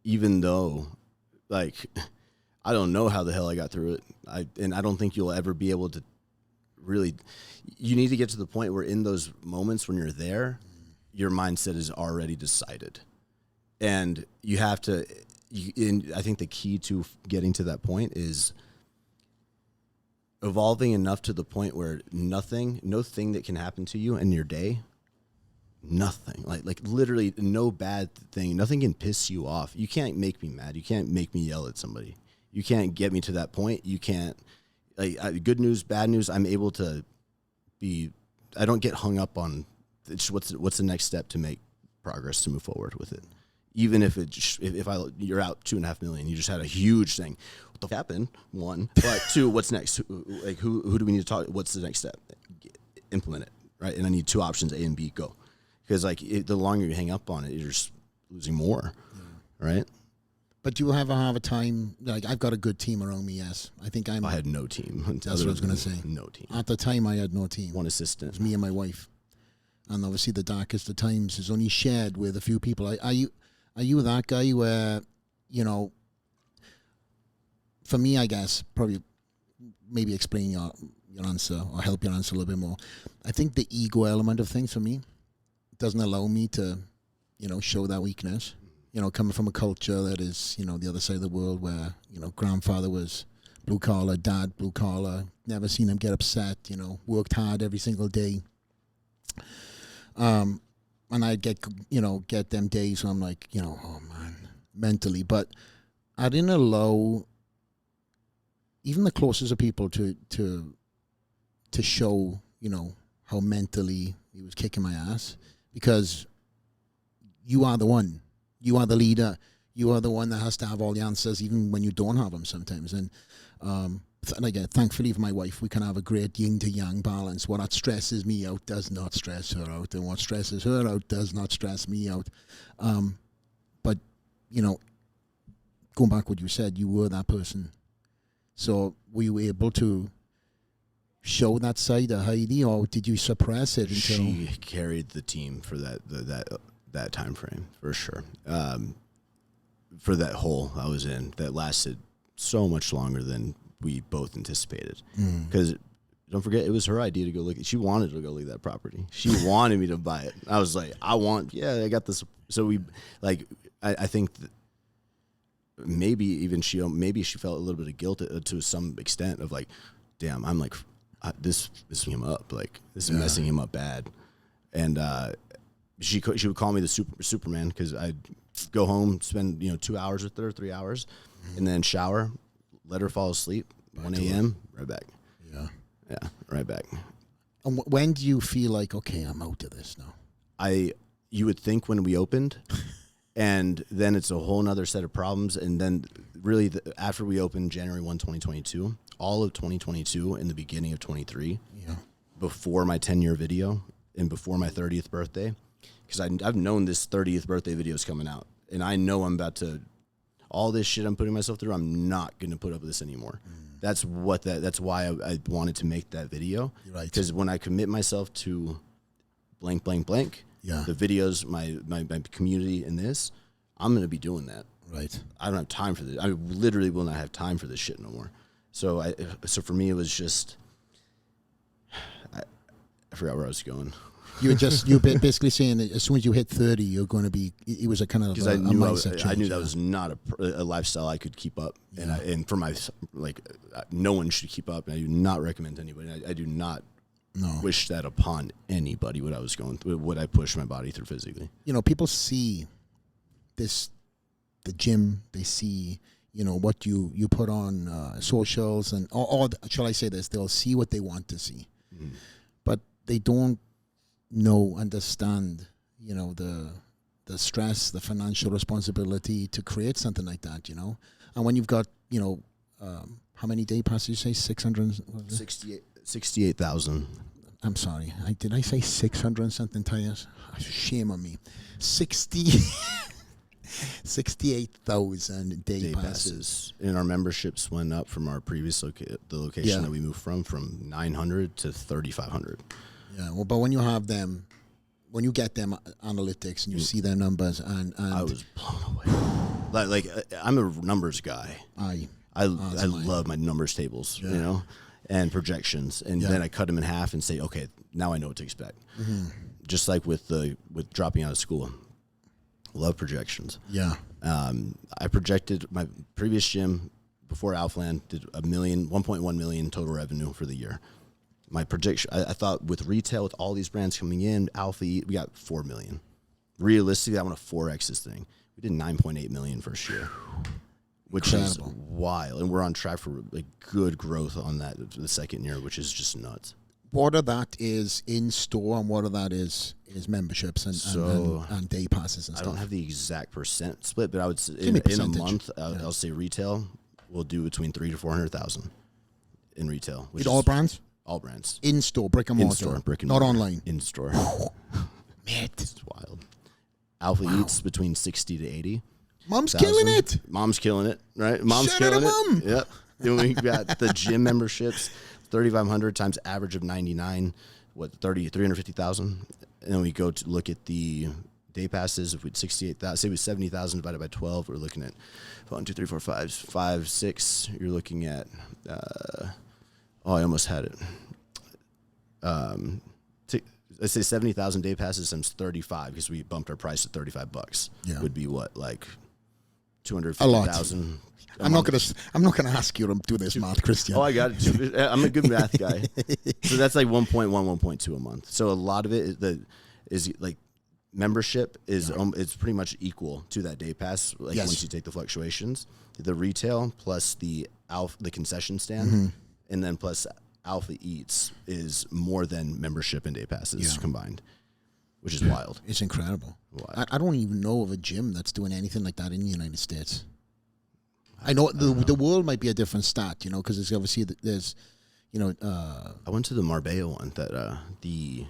Even though, I don't know how the hell I got through it. I don't think you'll ever be able to really. You need to get to the point where in those moments when you're there, your mindset is already decided. And you have to, and I think the key to getting to that point is evolving enough to the point where no thing that can happen to you in your day, nothing, like literally no bad thing, nothing can piss you off. You can't make me mad. You can't make me yell at somebody. You can't get me to that point. You can't, good news, bad news, I'm able to I don't get hung up on what's the next step to make progress, to move forward with it. Even if you're out $2.5 million, you just had a huge thing. What the f- happened? One, but two, what's next? Who do we need to talk? What's the next step? Implement it, right? And I need two options, A and B, go. Because the longer you hang up on it, you're just losing more, right? But do you ever have a time, like I've got a good team around me, yes. I had no team. That's what I was going to say. No team. At the time, I had no team. One assistant. It was me and my wife. And obviously the darkest of times is only shared with a few people. Are you that guy where, for me, I guess, probably maybe explain your answer or help your answer a little bit more. I think the ego element of things for me doesn't allow me to, show that weakness. Coming from a culture that is, the other side of the world where, grandfather was blue collar, dad blue collar, never seen him get upset, worked hard every single day. And I'd get them days where I'm like, oh man, mentally. But I didn't allow even the closest of people to show, how mentally he was kicking my ass, because you are the one. You are the leader. You are the one that has to have all the answers, even when you don't have them sometimes. And again, thankfully for my wife, we can have a great yin to yang balance. What stresses me out does not stress her out, and what stresses her out does not stress me out. But, going back what you said, you were that person. So were you able to show that side of Heidi, or did you suppress it until... She carried the team for that time frame, for sure. For that hole I was in, that lasted so much longer than we both anticipated. Because don't forget, it was her idea to go look. She wanted to go look at that property. She wanted me to buy it. I was like, I got this. So we, I think that maybe she felt a little bit of guilt to some extent of like, damn, I'm like, this is messing him up. Like, this is messing him up bad. And she would call me the Superman, because I'd go home, spend 2 hours with her, 3 hours, and then shower, let her fall asleep. 1 a.m. right back. Yeah, right back. And when do you feel like, okay, I'm out of this now? You would think when we opened, and then it's a whole nother set of problems. And then really after we opened January 1, 2022, all of 2022 and the beginning of 23, before my 10-year video and before my 30th birthday, because I've known this 30th birthday video is coming out, and I know I'm about to, all this shit I'm putting myself through, I'm not going to put up with this anymore. That's why I wanted to make that video. Right. Because when I commit myself to blank, blank, blank, the videos, my community in this, I'm going to be doing that. Right. I don't have time for this. I literally will not have time for this shit no more. So for me, it was just, I forgot where I was going. You were basically saying that as soon as you hit 30, you're going to be. It was a kind of because I knew that was not a lifestyle I could keep up, and for my no one should keep up. And I do not recommend to anybody. I do not wish that upon anybody. What I was going through, what I pushed my body through physically. People see this, the gym. They see what you put on socials, and or shall I say this? They'll see what they want to see, but they don't understand, the stress, the financial responsibility to create something like that, And when you've got, how many day passes you say? 68,000. I'm sorry. Did I say 600 and something tires? Shame on me. 68,000 day passes. And our memberships went up from our previous location that we moved from 900 to 3,500. Yeah, well, but when you have them, when you get them analytics and you see their numbers, and I was blown away. Like I'm a numbers guy. I love my numbers tables, and projections, and then I cut them in half and say, okay, now I know what to expect. just like with dropping out of school, love projections. Yeah. I projected my previous gym before AlphaLand did 1.1 million total revenue for the year. My projection, I thought with retail, with all these brands coming in, we got 4 million. Realistically, I want to 4X this thing. We did 9.8 million first year, which Incredible. Is wild. And we're on track for like good growth on that the second year, which is just nuts. What of that is in store and what of that is memberships and day passes and stuff? I don't have the exact percent split, but I would say in a month, I'll say retail will do between 300,000 to 400,000 in retail. With all brands? All brands. In store, brick and mortar. In store, brick and mortar. Not online. In store. Mate. It's wild. Alpha Eats between 60 to 80. Mom's killing it. Mom's killing it, right? Mom's killing it. Mom. Yep. Then we got the gym memberships, 3,500 times average of 99, 350,000. And then we go to look at the day passes. If we had 68,000, say it was 70,000 divided by 12, we're looking at 1, 2, 3, 4, 5, 6. You're looking at, I almost had it. Let's say 70,000 day passes times 35 because we bumped our price to $35. Yeah. Would be what, like 250,000. I'm not gonna ask you to do this math, Christian. Oh, I got it. I'm a good math guy. So that's like 1.1, 1.2 a month. So a lot of it is like membership is it's pretty much equal to that day pass. Like once you take the fluctuations, the retail plus the concession stand, and then plus Alpha Eats is more than membership and day passes combined, which is wild. It's incredible. I don't even know of a gym that's doing anything like that in the United States. I know the world might be a different stat, because there's obviously there's, I went to the Marbella one that the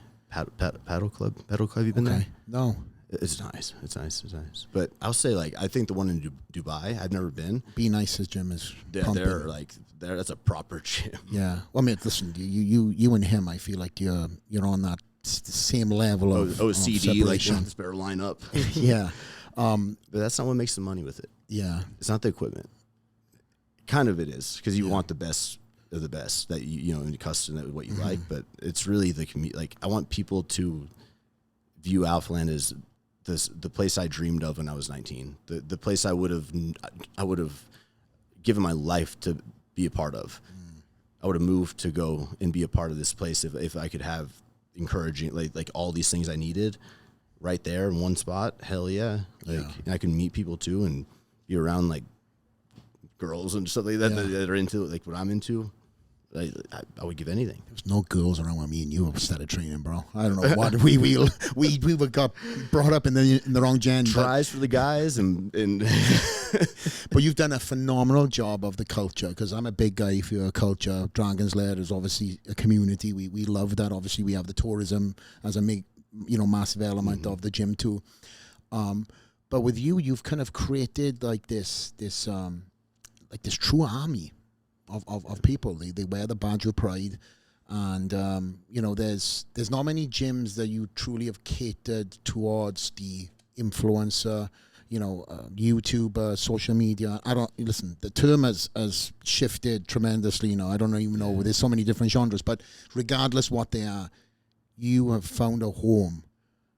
paddle club. You been there? No. It's nice. It's nice. But I'll say, like, I think the one in Dubai, I've never been. Be Nice's gym is that's a proper gym. Yeah. Well, I mean, listen, you and him, I feel like you're on that same level of OCD, like this better line up. Yeah. But that's not what makes the money with it. Yeah. It's not the equipment. Kind of it is, because you want the best of the best that in custom what you like, but it's really the like I want people to view AlphaLand as the place I dreamed of when I was 19, the place I would have given my life to be a part of. I would have moved to go and be a part of this place if I could have encouraging like all these things I needed right there in one spot. Hell yeah. And I can meet people too and be around like girls and stuff like that that are into like what I'm into. I would give anything. There's no girls around when me and you started training, bro. I don't know what we got brought up in the wrong gen. Tries for the guys and but you've done a phenomenal job of the culture, because I'm a big guy for your culture. Dragon's Lair is obviously a community. We love that. Obviously, we have the tourism as a massive element of the gym too. But with you've kind of created like this true army of people. They wear the badge of pride, and there's not many gyms that you truly have catered towards the influencer, YouTuber, social media. The term has shifted tremendously. I don't even know. There's so many different genres, but regardless what they are, you have found a home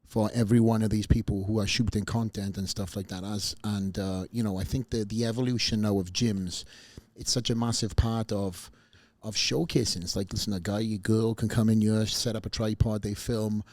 for every one of these people who are shooting content and stuff like that. I think the evolution now of gyms, it's such a massive part of showcasing. It's like, listen, a girl can come in here, set up a tripod, they film,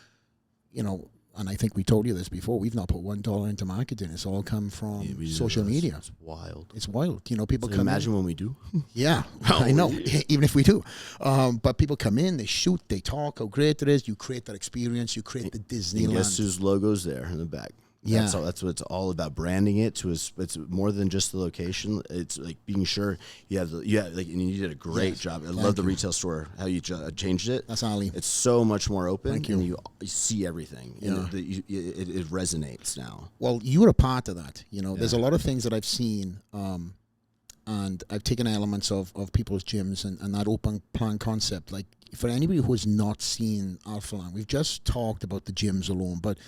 and I think we told you this before, we've not put $1 into marketing. It's all come from social media. It's wild. It's wild. People come imagine in. when we do. Yeah, I know, even if we do. But people come in, they shoot, they talk, how great it is. You create that experience. You create the Disneyland. And guess whose logo's there in the back? That's what it's all about. Branding it it's more than just the location. It's like being sure you have and you did a great job. I love the retail store, how you changed it. That's Ali. It's so much more open. Thank you. And you see everything. Yeah. And it resonates now. Well, you were a part of that. There's a lot of things that I've seen, and I've taken elements of people's gyms and that open plan concept. Like, for anybody who has not seen AlphaLand, we've just talked about the gyms alone, but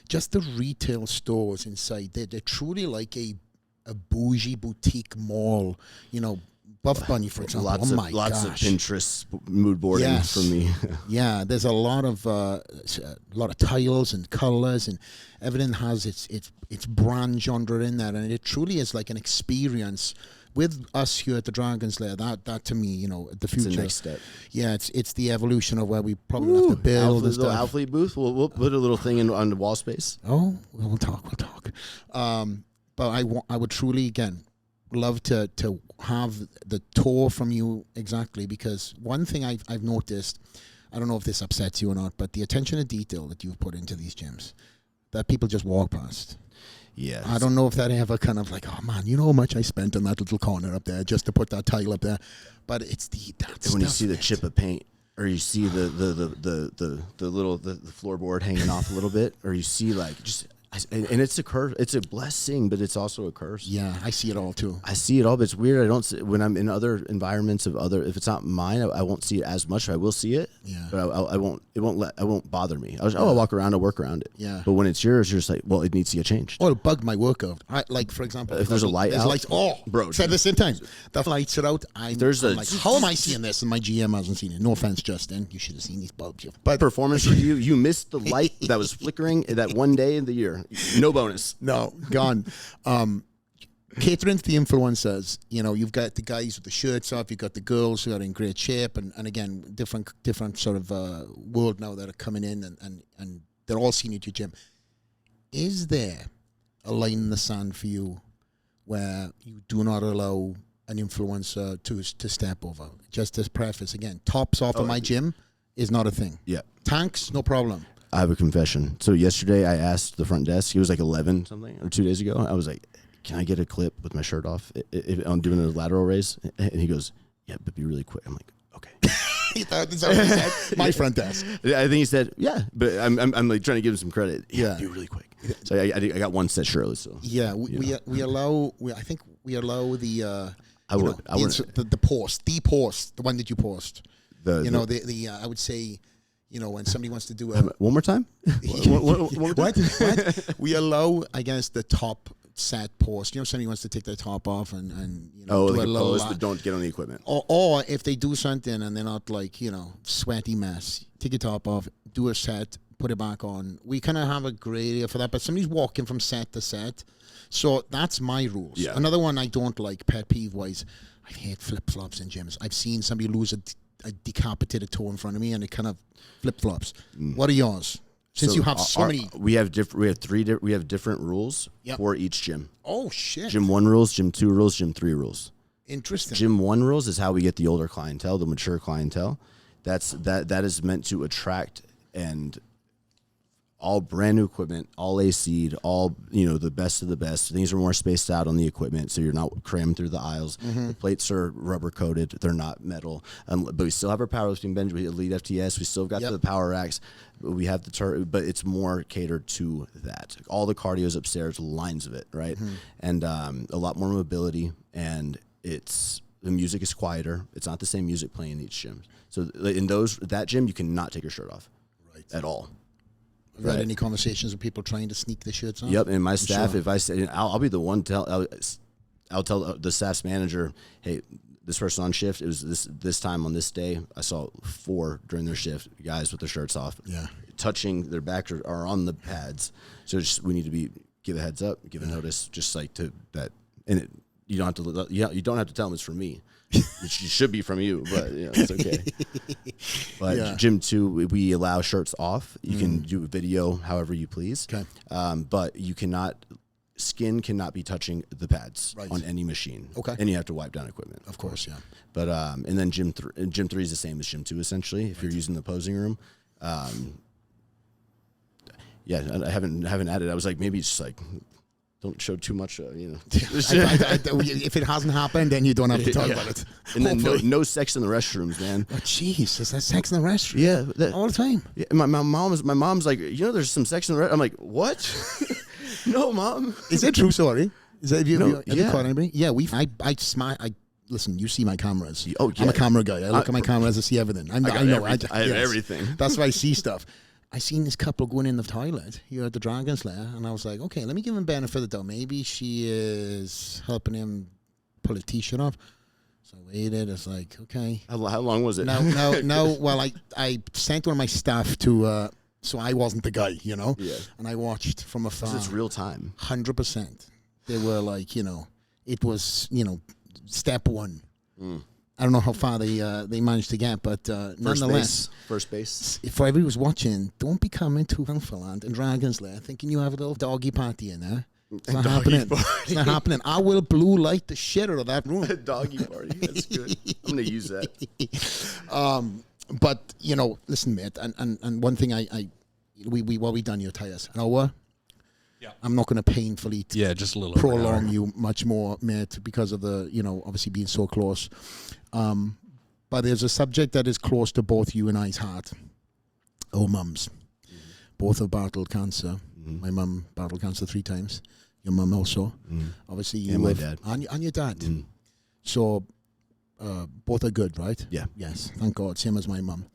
just the retail stores inside, they're truly like a bougie boutique mall, Buff Bunny, for example. Lots of Pinterest mood boarding for me. Yeah, there's a lot of tiles and colors, and everything has its brand genre in there, and it truly is like an experience. With us here at the Dragon's Lair, that to me, the future. It's the next step. Yeah, it's the evolution of where we probably have to build and stuff. AlphaLand booth. We'll put a little thing on the wall space. Oh, we'll talk. But I would truly, again, love to have the tour from you exactly, because one thing I've noticed, I don't know if this upsets you or not, but the attention to detail that you've put into these gyms that people just walk past. Yeah. I don't know if that ever kind of like, oh man, you know how much I spent on that little corner up there just to put that tile up there. But it's that when you see the chip of paint, or you see the floorboard hanging off a little bit, or you see like just. And it's a curse. It's a blessing, but it's also a curse. Yeah, I see it all too. I see it all, but it's weird. I don't see, when I'm in other environments if it's not mine, I won't see it as much. I will see it, but I won't. It won't bother me. I'll walk around. I'll work around it. Yeah. But when it's yours, you're just like, well, it needs to get changed. Oh, it'll bug my workout. Like for example, if there's a light out, lights. Oh, bro, at the same time, the lights are out. I'm like, how am I seeing this? And my GM hasn't seen it. No offense, Justin. You should have seen these bulbs. But performance review, you missed the light that was flickering that one day in the year. No bonus. No, gone. Catering to the influencers, you've got the guys with the shirts off, you've got the girls who are in great shape, and again, different sort of world now that are coming in, and they're all seeing you at your gym. Is there a line in the sand for you where you do not allow an influencer to step over? Just as preface, again, tops off of my gym is not a thing. Yeah. Tanks, no problem. I have a confession. So yesterday I asked the front desk, he was like 11 something, or 2 days ago. I was like, can I get a clip with my shirt off if I'm doing a lateral raise? And he goes, yeah, but be really quick. I'm like, okay. That's what he said. My front desk. I think he said, yeah, but I'm like trying to give him some credit. Yeah. Be really quick. So I got one set shirtless. So yeah, we allow, I think we allow the, the post, the one that you post. I would say, when somebody wants to do a... One more time? What? We allow, I guess, the top set post. Somebody wants to take their top off and do like a little... pose, but don't get on the equipment. Or if they do something and they're not like, sweaty mess, take your top off, do a set, put it back on. We kind of have a gray area for that, but somebody's walking from set to set. So that's my rules. Yeah. Another one I don't like, pet peeve-wise, I hate flip-flops in gyms. I've seen somebody lose a decapitated toe in front of me, and it kind of flip-flops. What are yours? Since you have so many, we have different rules for each gym. Oh shit! Gym 1 rules, Gym 2 rules, Gym 3 rules. Interesting. Gym 1 rules is how we get the older clientele, the mature clientele. That is meant to attract and all brand new equipment, all AC'd, all the best of the best. Things are more spaced out on the equipment, so you're not crammed through the aisles. The plates are rubber coated; they're not metal. But we still have our powerlifting bench. We have Elite FTS. We still got the power racks. We have the but it's more catered to that. All the cardio's upstairs, lines of it, right, and a lot more mobility. And the music is quieter. It's not the same music playing in each gym. So in that gym, you cannot take your shirt off, at all. Have you had any conversations with people trying to sneak the shirts on? Yep, and my staff, if I say, I'll be the one I'll tell the staff's manager, hey, this person on shift, it was this time on this day, I saw 4 during their shift, guys with their shirts off, touching their back or on the pads. So we need to give a heads up, give a notice, just like to that, and you don't have to tell them it's from me. It should be from you, but it's okay. But Gym 2, we allow shirts off. You can do a video however you please. Okay. But skin cannot be touching the pads on any machine. Okay. And you have to wipe down equipment. Of course, yeah. But and then Gym 3 is the same as Gym 2 essentially. If you're using the posing room, I haven't added. I was like, maybe it's just like, don't show too much, if it hasn't happened, then you don't have to talk about it. And then no sex in the restrooms, man. Oh, jeez, is that sex in the restroom? Yeah, all the time. Yeah, my mom's like, there's some sex in the restroom. I'm like, what? No, Mom. Is that true? Sorry. Is that have you caught anybody? Yeah, I listen. You see my cameras. Oh, yeah. I'm a camera guy. I look at my cameras to see everything. I know. I have everything. That's why I see stuff. I seen this couple going in the toilet here at the Dragon's Lair, and I was like, okay, let me give him benefit of the doubt. Maybe she is helping him pull his t-shirt off. So I waited. It's like, okay. How long was it? No. Well, I sent one of my staff to, so I wasn't the guy, you know? Yeah. And I watched from afar. It's real time. 100%. They were like, it was, step one. I don't know how far they managed to get, but nonetheless. First base. If everybody was watching, don't be coming to AlphaLand and Dragon's Lair thinking you have a little doggy party in there. It's not happening. It's not happening. I will blue light the shit out of that room. A doggy party. That's good. I'm going to use that. But, listen, mate, and one thing what we done here, Tyus, an hour. Yeah. I'm not going to painfully just a little prolong you much more, mate, because of the, obviously being so close. But there's a subject that is close to both you and I's heart. Our mums. Mm-hmm. Both have battled cancer. Mm-hmm. My mum battled cancer 3 times. Your mum also. Mm-hmm. Obviously, you and my dad. And your dad. Mm-hmm. So, both are good, right? Yeah. Yes, thank God. Same as my mum.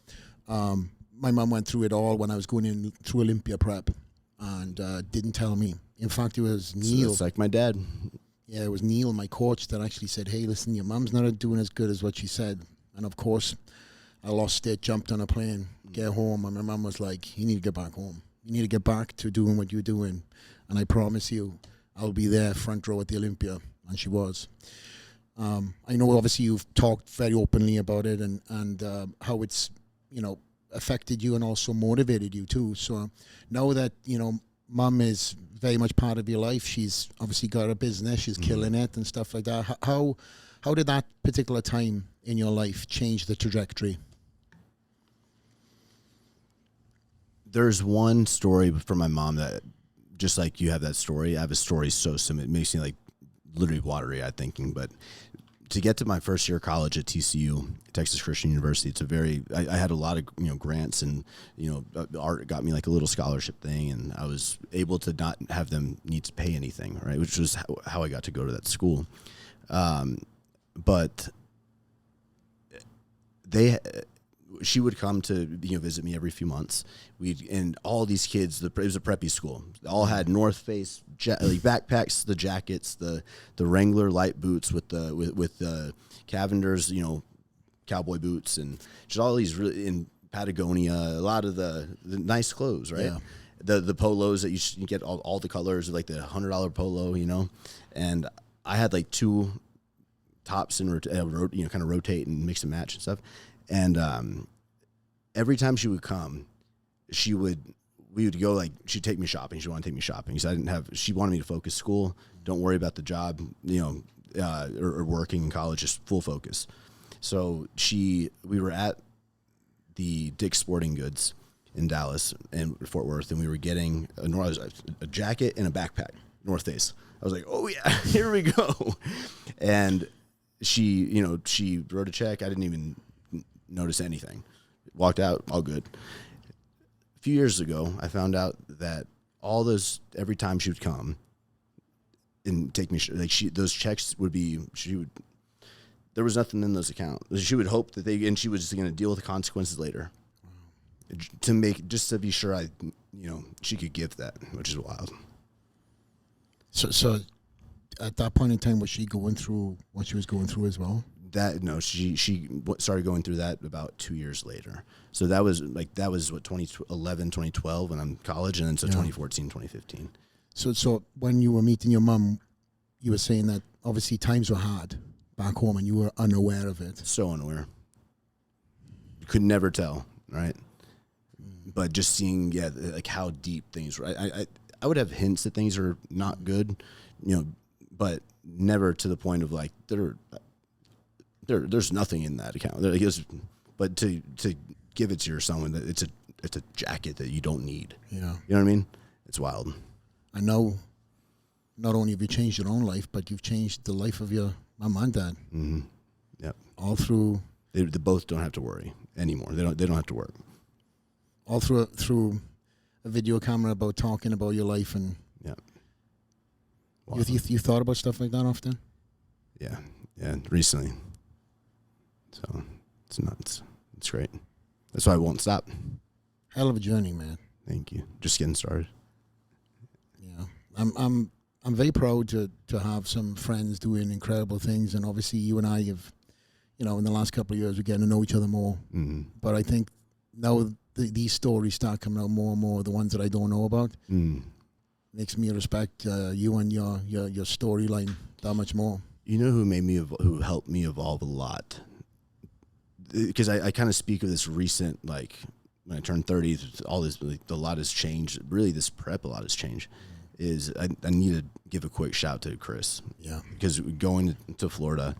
My mum went through it all when I was going in through Olympia prep and didn't tell me. In fact, it was Neil. So it's like my dad. Yeah, it was Neil, my coach, that actually said, hey, listen, your mum's not doing as good as what she said. And, of course, I lost it, jumped on a plane, get home, and my mum was like, you need to get back home. You need to get back to doing what you're doing. And I promise you, I'll be there front row at the Olympia. And she was. I know, obviously, you've talked very openly about it and how it's, affected you and also motivated you, too. So now that, mum is very much part of your life, she's obviously got a business, she's killing it and stuff like that. How did that particular time in your life change the trajectory? There's one story from my mom that, just like you have that story, I have a story so similar. It makes me like literally watery-eyed thinking. But to get to my first year of college at TCU, Texas Christian University, it's I had a lot of grants and art got me like a little scholarship thing, and I was able to not have them need to pay anything, right? Which was how I got to go to that school. But she would come to visit me every few months. And all these kids, it was a preppy school. They all had North Face backpacks, the jackets, the Wrangler light boots with the Cavenders, cowboy boots, and just all these really in Patagonia. A lot of the nice clothes, right? Yeah. The polos that you get all the colors, like the $100 polo, And I had like 2 tops and kind of rotate and mix and match and stuff. And every time she would come, we would go, like, she'd take me shopping. She wanted to take me shopping. She wanted me to focus school. Don't worry about the job, or working in college, just full focus. So we were at the Dick's Sporting Goods in Dallas and Fort Worth, and we were getting a jacket and a backpack, North Face. I was like, oh yeah, here we go. And she wrote a check. I didn't even notice anything. Walked out, all good. A few years ago, I found out that every time she would come and take me, those checks there was nothing in those accounts. She would hope that and she was just going to deal with the consequences later. Just to be sure she could give that, which is wild. So at that point in time, was she going through what she was going through as well? She started going through that about 2 years later. So that was what 2011, 2012 when I'm in college, and then 2014, 2015. So when you were meeting your mum, you were saying that obviously times were hard back home, and you were unaware of it. So unaware. You could never tell, right? But just seeing, like how deep things were. I would have hints that things are not good, but never to the point of like there's nothing in that account. But to give it to someone that it's a jacket that you don't need. Yeah. You know what I mean? It's wild. I know. Not only have you changed your own life, but you've changed the life of your mom and dad. Mm-hmm. Yep. All through. They both don't have to worry anymore. They don't have to work. All through a video camera about talking about your life and. Yeah. Wow. You thought about stuff like that often? Yeah. Yeah. Recently. So it's nuts. It's great. That's why I won't stop. Hell of a journey, man. Thank you. Just getting started. Yeah. I'm very proud to have some friends doing incredible things, and obviously you and I have in the last couple of years, we're getting to know each other more. Mm-hmm. But I think now these stories start coming out more and more, the ones that I don't know about. Makes me respect you and your storyline that much more. You know who helped me evolve a lot? Because I kind of speak of this recent, like, when I turned 30, all this, like, a lot has changed. Really, this prep, a lot has changed. I need to give a quick shout to Chris. Yeah. Because going to Florida,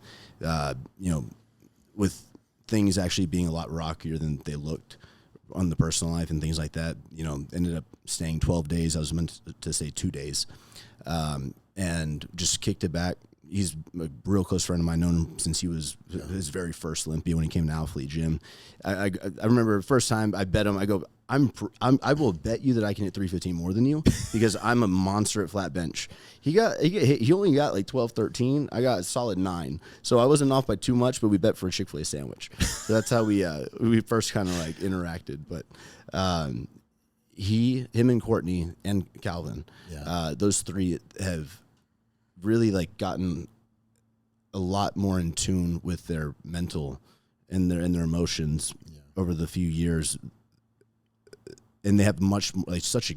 with things actually being a lot rockier than they looked on the personal life and things like that, ended up staying 12 days. I was meant to stay 2 days, and just kicked it back. He's a real close friend of mine, known him since he was his very first Olympia when he came to AlphaLand gym. I remember the first time I bet him, I go, I will bet you that I can hit 315 more than you because I'm a monster at flat bench. He only got like 12, 13. I got a solid 9. So I wasn't off by too much, but we bet for a Chick-fil-A sandwich. So that's how we first kind of like interacted. But him and Courtney and Calvin, those three have really like gotten a lot more in tune with their mental and their emotions over the few years, and they have such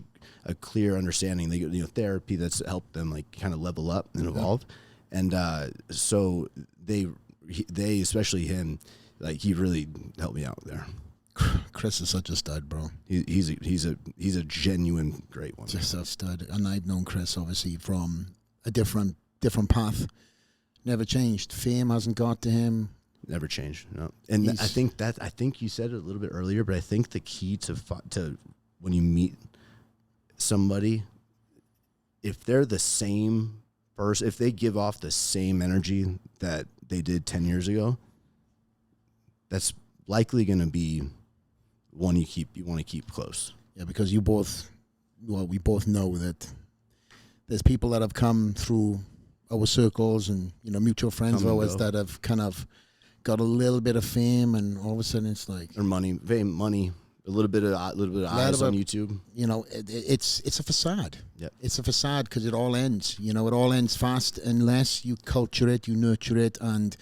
a clear understanding. They get therapy that's helped them like kind of level up and evolve, and so they especially him, like, he really helped me out there. Chris is such a stud, bro. He's a genuine great one. Just a stud, and I've known Chris obviously from a different path. Never changed. Fame hasn't got to him. Never changed. No. And I think you said it a little bit earlier, but I think the key to when you meet somebody, if they're the same person, if they give off the same energy that they did 10 years ago, that's likely going to be one you want to keep close. Yeah, because we both know that there's people that have come through our circles and mutual friends of ours that have kind of got a little bit of fame, and all of a sudden it's like, or money, a little bit of eyes on YouTube. It's a facade. Yep. It's a facade because it all ends. It all ends fast unless you culture it, you nurture it, and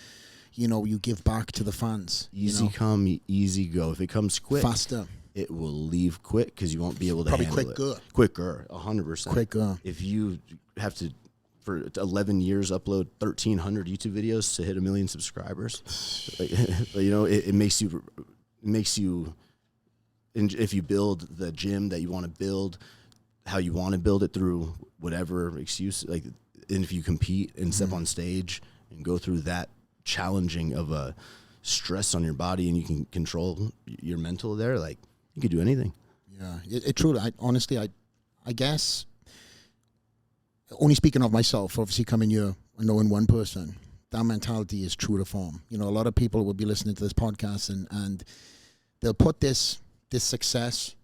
you give back to the fans. Easy come, easy go. If it comes quick, faster, it will leave quick because you won't be able to probably handle it. Quicker, 100%. Quicker. If you have to, for 11 years, upload 1,300 YouTube videos to hit 1 million subscribers, it makes you. And if you build the gym that you want to build, how you want to build it through whatever excuse, and if you compete and step on stage and go through that challenging of a stress on your body, and you can control your mental there, like, you could do anything. Yeah, it truly. Honestly, I guess, only speaking of myself, obviously coming here and knowing one person, that mentality is true to form. A lot of people will be listening to this podcast and they'll put this success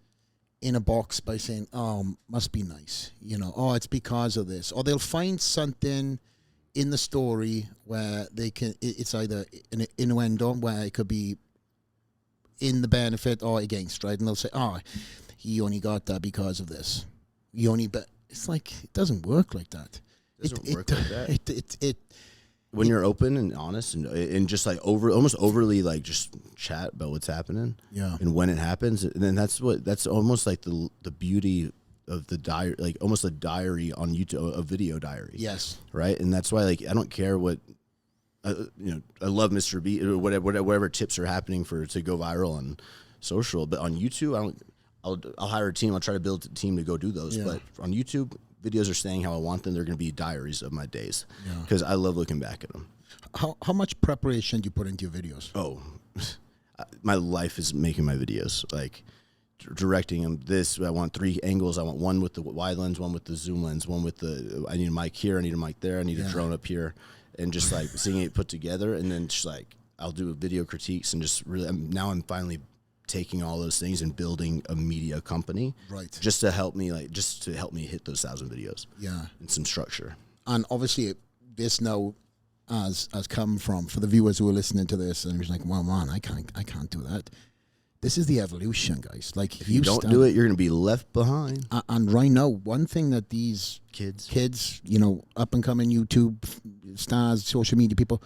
in a box by saying, oh, must be nice. Oh, it's because of this. Or they'll find something in the story where it's either an innuendo where it could be in the benefit or against, right? And they'll say, oh, he only got that because of this. It's like, it doesn't work like that. It doesn't work like that. When you're open and honest and just like almost overly like just chat about what's happening, and when it happens, and then that's almost like the beauty of the diary, like almost a diary on YouTube, a video diary. Yes. Right. And that's why, like, I don't care what, I love Mr. B or whatever tips are happening to go viral on social, but on YouTube, I'll hire a team. I'll try to build a team to go do those. Yeah. But on YouTube, videos are staying how I want them. They're going to be diaries of my days because I love looking back at them. How much preparation do you put into your videos? Oh, my life is making my videos, like directing them. I want 3 angles. I want one with the wide lens, one with the zoom lens, one with I need a mic here, I need a mic there, I need a drone up here, and just like seeing it put together. And then just like I'll do video critiques and just really. I'm finally taking all those things and building a media company, right? Just to help me hit those 1,000 videos, and some structure. And obviously, this now has come from, for the viewers who are listening to this, and you're like, well, man, I can't do that. This is the evolution, guys. Like, if you don't do it, you're going to be left behind. And right now, one thing that these kids, up and coming YouTube stars, social media people,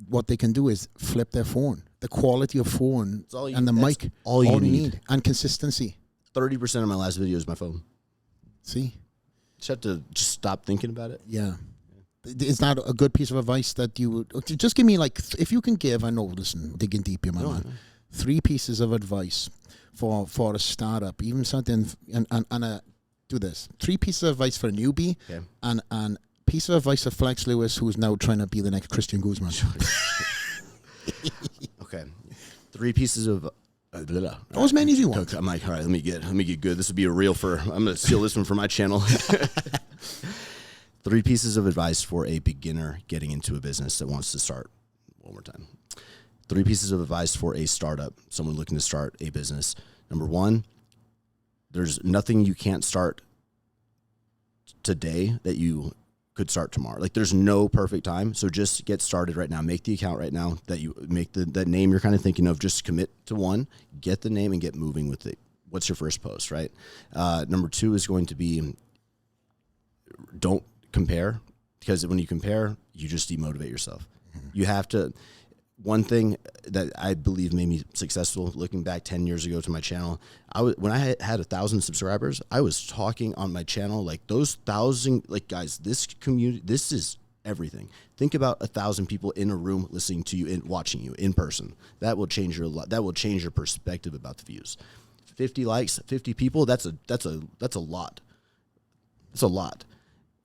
what they can do is flip their phone. The quality of phone and the mic, all you need. And consistency. 30% of my last video is my phone. See? Just have to just stop thinking about it. Yeah. Is that a good piece of advice that you would just give me? Like, if you can give, I know, listen, digging deep here, my man. 3 pieces of advice for a startup, even something, and do this. 3 pieces of advice for a newbie, and piece of advice for Flex Lewis, who's now trying to be the next Christian Guzman. Okay. 3 pieces of as many as you want. I'm like, all right, let me get good. This would be a reel I'm gonna steal this one for my channel. 3 pieces of advice for a beginner getting into a business that wants to start. One more time. 3 pieces of advice for a startup, someone looking to start a business. Number 1, there's nothing you can't start today that you could start tomorrow. Like, there's no perfect time. So just get started right now. Make the account right now that you make that name you're kind of thinking of. Just commit to one, get the name, and get moving with it. What's your first post, right? Number 2 is going to be, don't compare, because when you compare, you just demotivate yourself. You have to. One thing that I believe made me successful, looking back 10 years ago to my channel, when I had 1,000 subscribers, I was talking on my channel like those 1,000, like, guys, this community, this is everything. Think about 1,000 people in a room listening to you and watching you in person. That will change your perspective about the views. 50 likes, 50 people, that's a lot. It's a lot.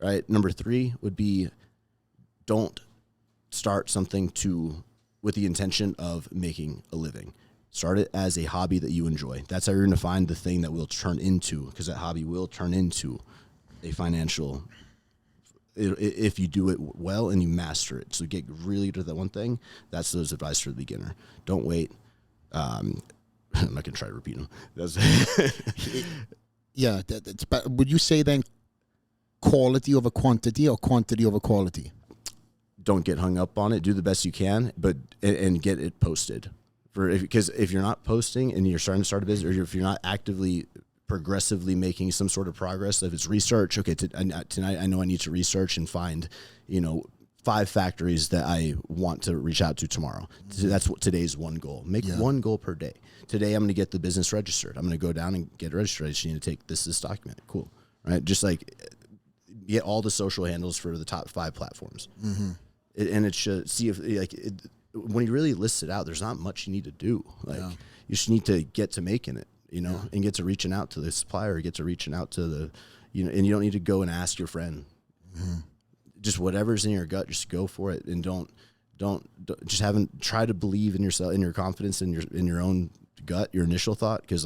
Right? Number 3 would be, don't start something with the intention of making a living. Start it as a hobby that you enjoy. That's how you're going to find the thing that will turn into, because that hobby will turn into a financial, if you do it well and you master it. So get really good at that one thing. That's those advice for the beginner. Don't wait. I'm not going to try to repeat them. Yeah. Would you say then quality over quantity or quantity over quality? Don't get hung up on it. Do the best you can, and get it posted. Because if you're not posting and you're starting to start a business, or if you're not actively, progressively making some sort of progress, if it's research, okay, tonight I know I need to research and find, 5 factories that I want to reach out to tomorrow. That's what today's one goal. Make one goal per day. Today I'm going to get the business registered. I'm going to go down and get registered. I just need to take this document. Cool, right? Just like get all the social handles for the top 5 platforms. Mm-hmm. And it should see if when you really list it out, there's not much you need to do. You just need to get to making it, and get to reaching out to the supplier, get to reaching out to the, and you don't need to go and ask your friend. Mm-hmm. Just whatever's in your gut, just go for it, and don't try to believe in yourself, in your confidence, in your own gut, your initial thought, because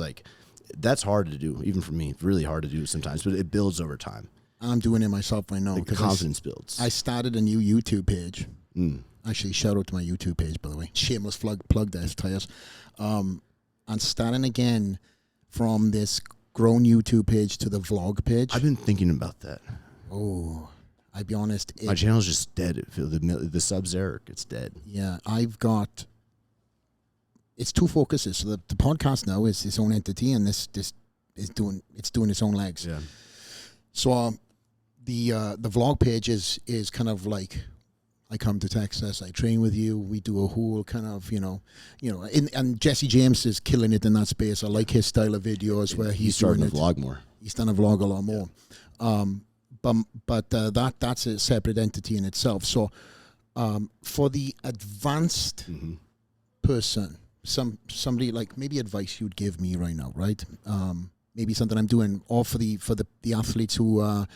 that's hard to do, even for me. It's really hard to do sometimes, but it builds over time. I'm doing it myself right now. The confidence builds. I started a new YouTube page. Actually, shout out to my YouTube page, by the way. Shameless plug there, Tyus. And starting again from this grown YouTube page to the vlog page. I've been thinking about that. Oh, I'll be honest. My channel's just dead. The subs there, it's dead. Yeah, it's 2 focuses. So the podcast now is its own entity, and this is doing its own legs. Yeah. So the vlog page is kind of like, I come to Texas, I train with you, we do a whole kind of, and Jesse James is killing it in that space. I like his style of videos where he's starting to vlog more. He's done a vlog a lot more. But that's a separate entity in itself. So for the advanced person, somebody like maybe advice you'd give me right now, right? Maybe something I'm doing, or for the athletes who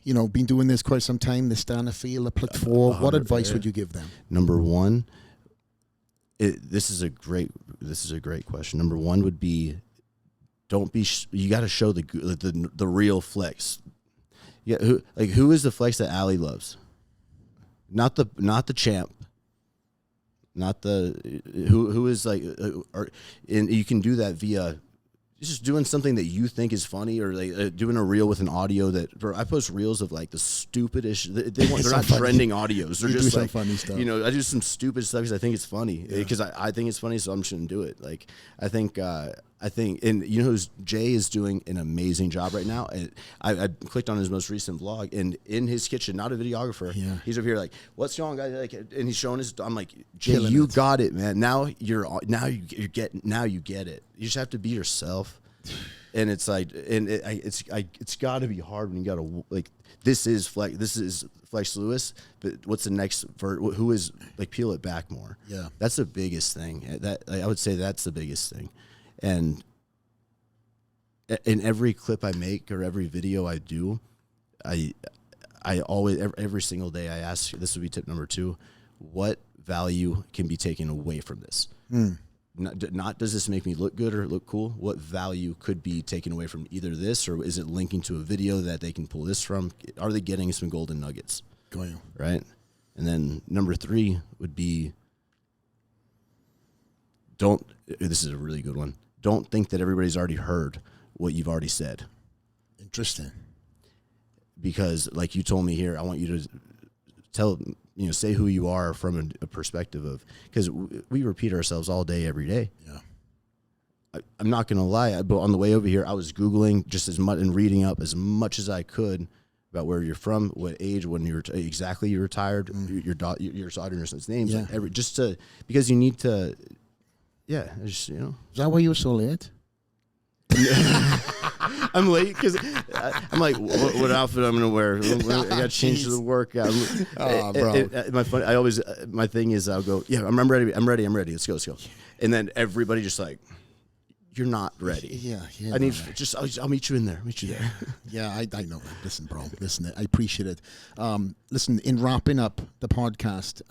been doing this quite some time, they're starting to feel the plucked for. What advice would you give them? Number 1, this is a great question. Number 1 would be, you got to show the real flex. Yeah, who is the flex that Allie loves? Not the champ. Not the who is and you can do that via just doing something that you think is funny, or doing a reel with an audio I post reels of the stupidest. They're not trending audios. They're just some funny stuff. I do some stupid stuff because I think it's funny. Because I think it's funny, so I'm just gonna do it. I I think, and you know, Jay is doing an amazing job right now. And I clicked on his most recent vlog, and in his kitchen, not a videographer. Yeah. He's over here like, "What's going on, guys?" Like, and he's showing his. I'm like, Jay, Killing you it. got it, man. Now you get it. You just have to be yourself. And it's like, and it's got to be hard when you got to like. This is Flex Lewis, but what's the next? Who is like peel it back more? Yeah, that's the biggest thing. That I would say that's the biggest thing. And in every clip I make or every video I do, I always every single day I ask. This would be tip number 2: what value can be taken away from this? Not does this make me look good or look cool? What value could be taken away from either this, or is it linking to a video that they can pull this from? Are they getting some golden nuggets? Going Right. And then number 3 would be this is a really good one. Don't think that everybody's already heard what you've already said. Interesting. Because like you told me here, I want you to say who you are from a perspective of, because we repeat ourselves all day, every day. Yeah. I'm not going to lie, but on the way over here, I was Googling just as much and reading up as much as I could about where you're from, what age, when you retired, your daughter, your son's names, Yeah. because you need to, Is that why you were so late? I'm late because I'm like, what outfit I'm going to wear? I got to change to the workout. Bro. My thing is I'll go, yeah, I'm ready. Let's go. And then everybody just like, you're not ready. Yeah. I'll meet you in there. Yeah, I know that. Listen, bro. Listen, I appreciate it. Listen, in wrapping up the podcast,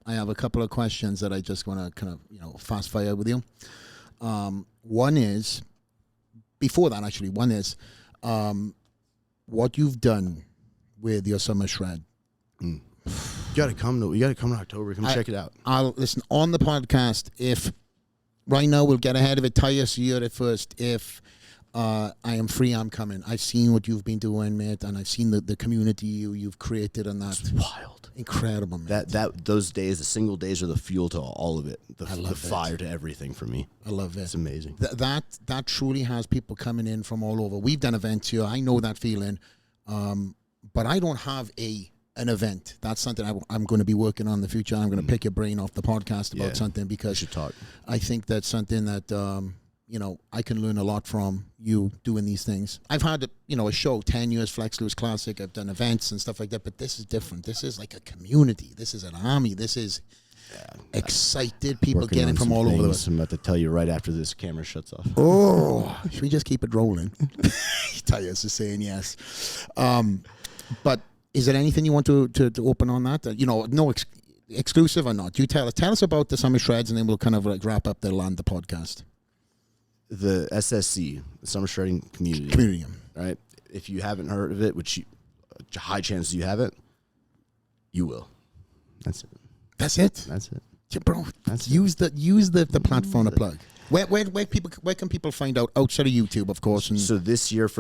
I have a couple of questions that I just want to kind of, fast fire with you. One is, what you've done with your summer shred. You got to come in October. Check it out. I'll listen on the podcast. If right now we'll get ahead of it. Tyus, you heard it first. If I am free, I'm coming. I've seen what you've been doing, mate, and I've seen the community you've created, and that's wild, incredible, man. Those days, the single days, are the fuel to all of it. The fire to everything for me. I love it. It's amazing. That truly has people coming in from all over. We've done events here. I know that feeling, but I don't have an event. That's something I'm going to be working on in the future. I'm going to pick your brain off the podcast about something, because should talk. I think that's something that I can learn a lot from you doing these things. I've had a show, 10 years Flex Lewis Classic. I've done events and stuff like that, but this is different. This is like a community. This is an army. This is excited people getting from all over the world. I'm about to tell you right after this camera shuts off. Oh, should we just keep it rolling? Tyus is saying yes. But is there anything you want to open on that? No exclusive or not? You tell us about the Summer Shreds, and then we'll kind of like wrap up the podcast. The SSC, the Summer Shredding Community. Right? If you haven't heard of it, which high chances you haven't, you will. That's it. That's it? That's it. Yeah, bro, use the platform to plug. Where can people find out outside of YouTube, of course? So this year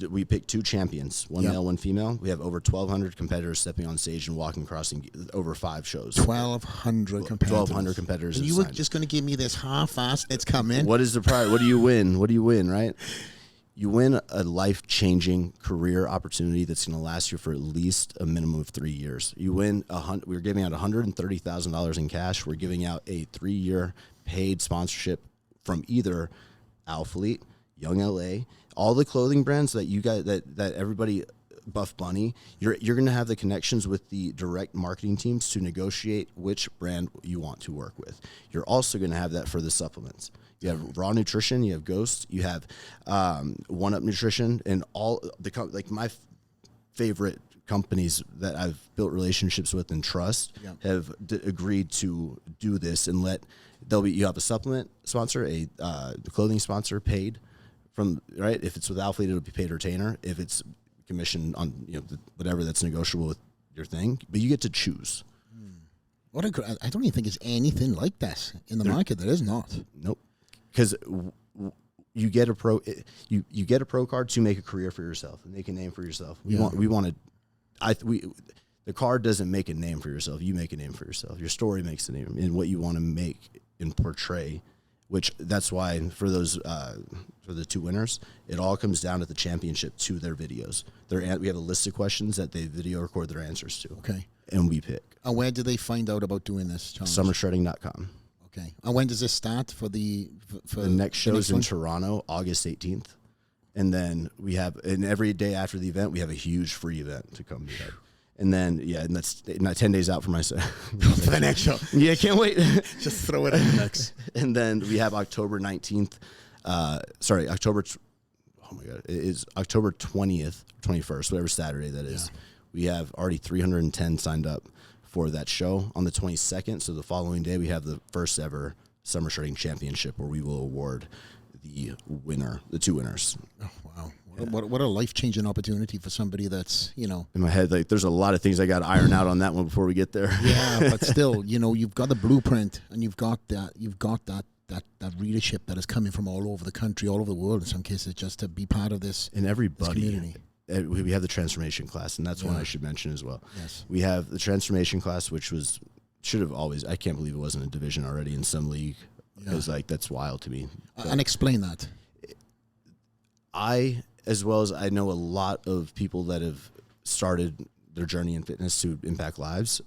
we picked 2 champions, one male, one female. We have over 1,200 competitors stepping on stage and walking across over 5 shows. 1,200 competitors. 1,200 competitors. And you were just going to give me this half-assed, it's coming. What is the prize? What do you win? Right? You win a life-changing career opportunity that's going to last you for at least a minimum of 3 years. You win we're giving out $130,000 in cash. We're giving out a 3-year paid sponsorship from either AlphaLand, Young LA, all the clothing brands that you guys that everybody, Buff Bunny, you're going to have the connections with the direct marketing teams to negotiate which brand you want to work with. You're also going to have that for the supplements. You have Raw Nutrition, you have Ghost, you have One Up Nutrition, and all the my favorite companies that I've built relationships with and trust have agreed to do this and you have a supplement sponsor, the clothing sponsor paid from, right? If it's with AlphaLand, it'll be paid retainer. If it's commission on whatever that's negotiable with your thing, but you get to choose. I don't even think it's anything like that in the market. There is not. Nope. Because you get a pro card to make a career for yourself and make a name for yourself. The card doesn't make a name for yourself. You make a name for yourself. Your story makes a name, and what you want to make and portray which that's why for those for the 2 winners, it all comes down at the championship to their videos. We have a list of questions that they video record their answers to. Okay. And we pick. And where do they find out about doing this challenge? Summershredding.com. Okay. And when does this start for the next show is in one? Toronto, August 18th. And then and every day after the event, we have a huge free event to come to that. And then, and that's not 10 days out for my for the next show. Yeah, can't wait. Just throw it in the mix. And then we have October 19th. October 20th, 21st, whatever Saturday that is. Yeah. We have already 310 signed up for that show on the 22nd. So the following day, we have the first ever Summer Shredding Championship where we will award the 2 winners. Oh, wow. What a life-changing opportunity for somebody that's, In my head, like, there's a lot of things I got to iron out on that one before we get there. Yeah, but still, you've got the blueprint and you've got that readership that is coming from all over the country, all over the world in some cases, just to be part of this, and everybody, this community. We have the transformation class, and that's one I should mention as well. Yes. We have the transformation class, which should have always, I can't believe it wasn't a division already in some league. Yeah. It was like, that's wild to me. And explain that. As well as I know a lot of people that have started their journey in fitness to impact lives,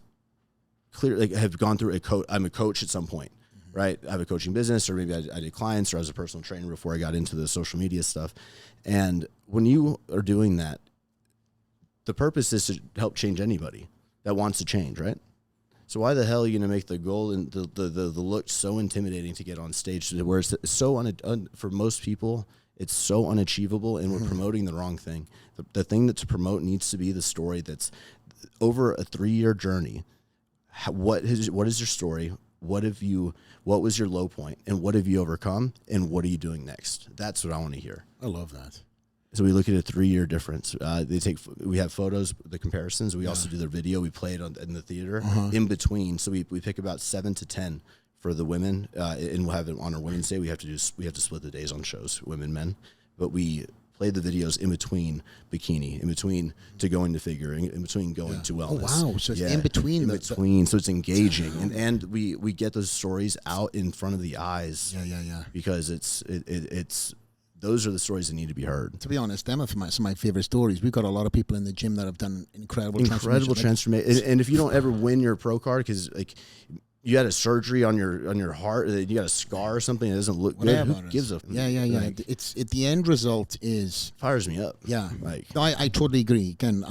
clearly have gone through I'm a coach at some point, right? I have a coaching business, or maybe I did clients, or I was a personal trainer before I got into the social media stuff. And when you are doing that, the purpose is to help change anybody that wants to change, right? So why the hell are you going to make the goal and the look so intimidating to get on stage, where it's so for most people, it's so unachievable, and we're promoting the wrong thing. The thing that to promote needs to be the story that's over a 3-year journey. What is your story? What was your low point, and what have you overcome, and what are you doing next? That's what I want to hear. I love that. So we look at a 3-year difference. We have photos, the comparisons. We also do their video. We play it in the theater in between. So we pick about 7 to 10 for the women, and we'll have it on our Women's Day. We have to split the days on shows, women, men, but we play the videos in between bikini, in between to going to figure, in between going to wellness. Oh wow! So it's in between. So it's engaging, and we get those stories out in front of the eyes. Yeah. Because it's those are the stories that need to be heard. To be honest, them are some of my favorite stories. We've got a lot of people in the gym that have done incredible transformation. And if you don't ever win your pro card, because like, you had a surgery on your heart, you got a scar or something that doesn't look good, who gives a yeah. Like, the end result is fires me up. Yeah, like no, I totally agree. Again,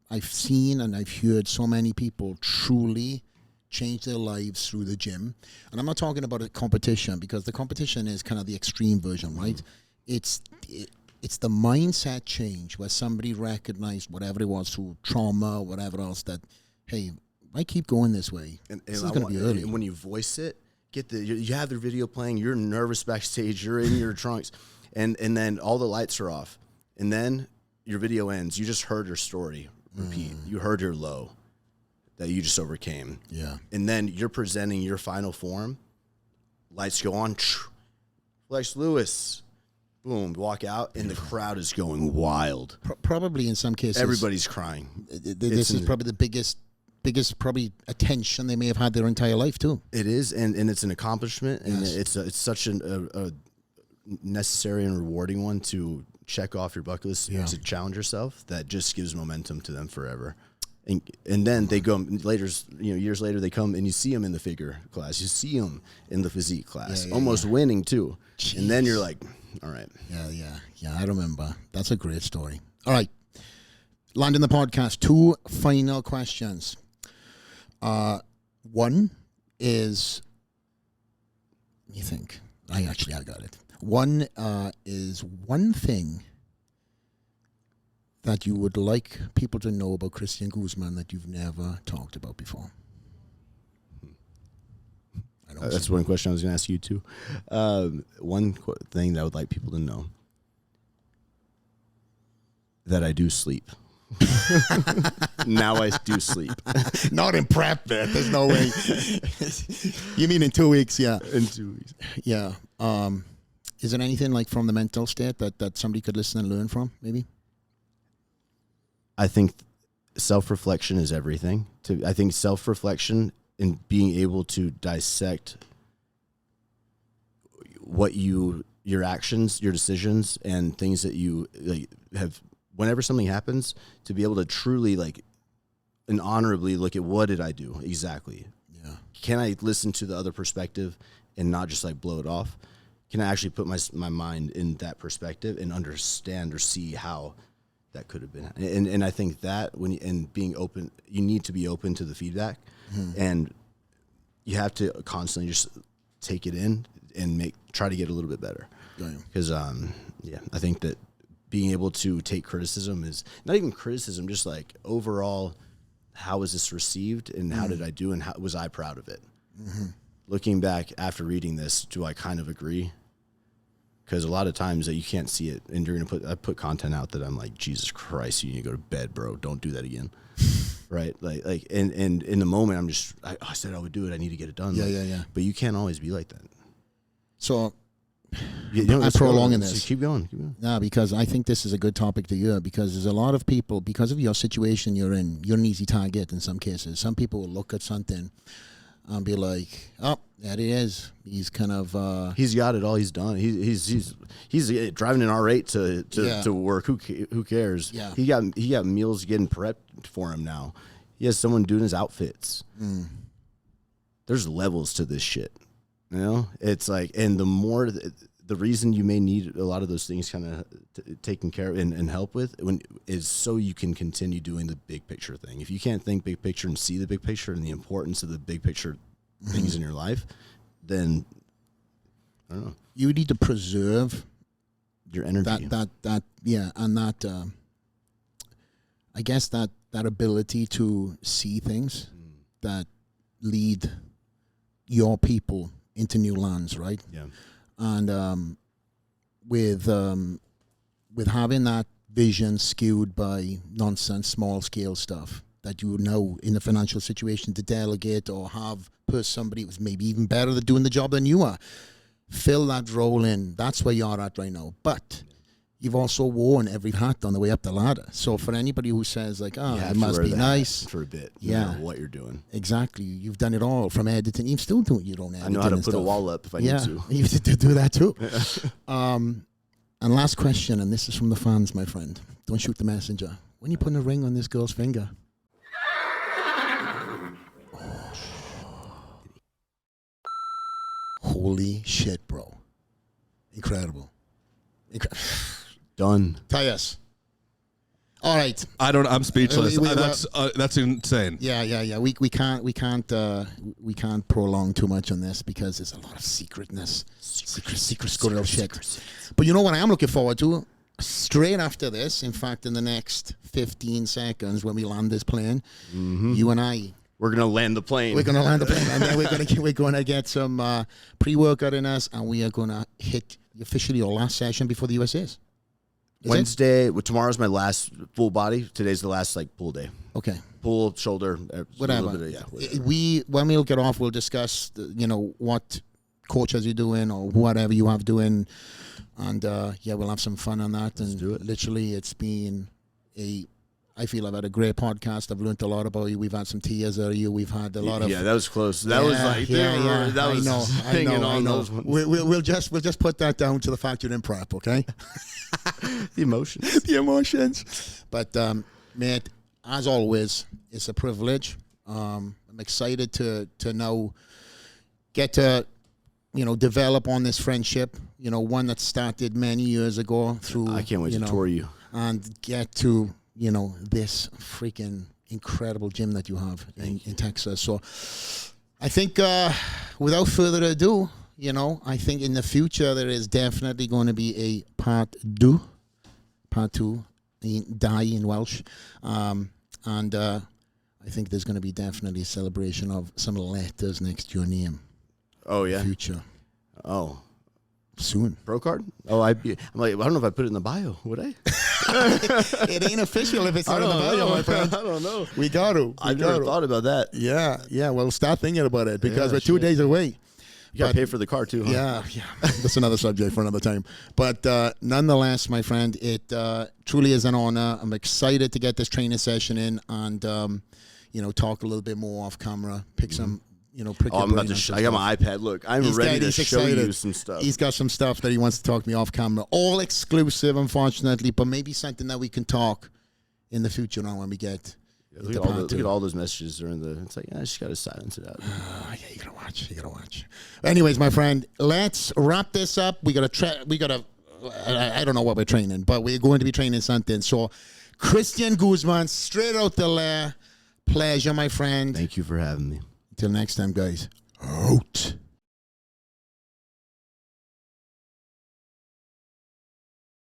I've seen and I've heard so many people truly change their lives through the gym, and I'm not talking about a competition, because the competition is kind of the extreme version, right? It's the mindset change where somebody recognized whatever it was through trauma, whatever else, that hey, I keep going this way. This is going to be early. And when you voice it, you have their video playing, you're nervous backstage, you're in your trunks, and then all the lights are off. And then your video ends. You just heard your story repeat. You heard your low that you just overcame. Yeah. And then you're presenting your final form. Lights go on. Flex Lewis. Boom, walk out, and the crowd is going wild. Probably in some cases. Everybody's crying. This is probably the biggest probably attention they may have had their entire life too. It is, and it's an accomplishment, and it's such a necessary and rewarding one to check off your bucket list, to challenge yourself. That just gives momentum to them forever. And then they go later, years later, they come and you see them in the figure class, you see them in the physique class, almost winning too. Jeez. And then you're like, all right. Yeah. I remember. That's a great story. All right. Landing the podcast. 2 final questions. One is, let me think. I got it. One is one thing that you would like people to know about Christian Guzman that you've never talked about before. That's one question I was going to ask you too. One thing that I would like people to know, that I do sleep. Now I do sleep. Not in prep, man. There's no way. You mean in 2 weeks? Yeah. In 2 weeks. Yeah. Is there anything like from the mental state that somebody could listen and learn from, maybe? I think self-reflection is everything. I think self-reflection and being able to dissect what your actions, your decisions, and things that you like have. Whenever something happens, to be able to truly like and honorably look at what did I do exactly. Yeah. Can I listen to the other perspective and not just like blow it off? Can I actually put my mind in that perspective and understand or see how that could have been? And I think that being open, you need to be open to the feedback, and you have to constantly just take it in and try to get a little bit better. Because I think that being able to take criticism is not even criticism, just like overall, how was this received and how did I do and how was I proud of it? Looking back after reading this, do I kind of agree? Because a lot of times that you can't see it, and you're gonna I put content out that I'm like, Jesus Christ, you need to go to bed, bro. Don't do that again, right? Like, and in the moment, I said I would do it. I need to get it done. Yeah. But you can't always be like that. So I'm prolonging this. Keep going. No, because I think this is a good topic to hear, because there's a lot of people, because of your situation you're in, you're an easy target in some cases. Some people will look at something and be like, oh, there he is. He's kind of... he's got it all. He's done. He's driving an R8 to work. Who cares? Yeah. He got meals getting prepped for him now. He has someone doing his outfits. There's levels to this shit. You know, it's like, and the reason you may need a lot of those things kind of taken care of and help with is so you can continue doing the big picture thing. If you can't think big picture and see the big picture and the importance of the big picture things in your life, then I don't know. You need to preserve your energy. I guess that ability to see things that lead your people into new lands, right? Yeah. And with having that vision skewed by nonsense, small scale stuff that you know in a financial situation to delegate or have somebody who's maybe even better at doing the job than you are, fill that role in. That's where you're at right now. But you've also worn every hat on the way up the ladder. So for anybody who says like, it must be nice for a bit, yeah, no matter what you're doing. Exactly. You've done it all from editing. You've still doing your own editing. I know how to put stuff. a wall up if I need to. You have to do that too. And last question, and this is from the fans, my friend. Don't shoot the messenger. When you putting a ring on this girl's finger? Holy shit, bro. Incredible. Done. Tie us. All right. I'm speechless. That's insane. Yeah. We can't prolong too much on this because there's a lot of secret squirrel shit. But you know what I am looking forward to? Straight after this, in fact, in the next 15 seconds when we land this plane, you and I, we're gonna land the plane. We're gonna land the plane, and then we're gonna get some pre-workout in us, and we are gonna hit officially your last session before the US is. Wednesday. Tomorrow's my last full body. Today's the last pull day. Okay. Pull, shoulder, whatever. Whatever. When we'll get off, we'll discuss what coaches you're doing or whatever you have doing, and we'll have some fun on that. Let's do it. Literally, it's been I feel I've had a great podcast. I've learned a lot about you. We've had some tears out of you. We've had a lot of... Yeah, that was close. That was like... Yeah. That was I know. Those ones. We'll just put that down to the fact you're in prep, okay? The emotions. But, mate, as always, it's a privilege. I'm excited to now get to, develop on this friendship, one that started many years ago through... I can't wait to tour you. And get to... this freaking incredible gym that you have in Texas. So I think without further ado, I think in the future there is definitely going to be a part two, die in Welsh. And I think there's going to be definitely a celebration of some letters next to your name. Oh, yeah? Future. Oh. Soon. Pro card? Oh, I'm like, I don't know if I put it in the bio, would I? It ain't official if it's not in the bio, my friend. I don't know. We got to. I never thought about that. Yeah. Well, start thinking about it because we're 2 days away. You got to pay for the car too, huh? Yeah. That's another subject for another time. But nonetheless, my friend, it truly is an honor. I'm excited to get this training session in and, talk a little bit more off camera, pick some prick your I'm about brain to. on some I got stuff. my iPad. Look, I'm ready to show you some stuff. He's got some stuff that he wants to talk to me off camera. All exclusive, unfortunately, but maybe something that we can talk in the future on when we get. Look at all those messages during the. It's like, I just gotta silence it out. Yeah, you gotta watch. You gotta watch. Anyways, my friend, let's wrap this up. We gotta. I don't know what we're training, but we're going to be training something. So, Christian Guzman, straight out the lair. Pleasure, my friend. Thank you for having me. Till next time, guys.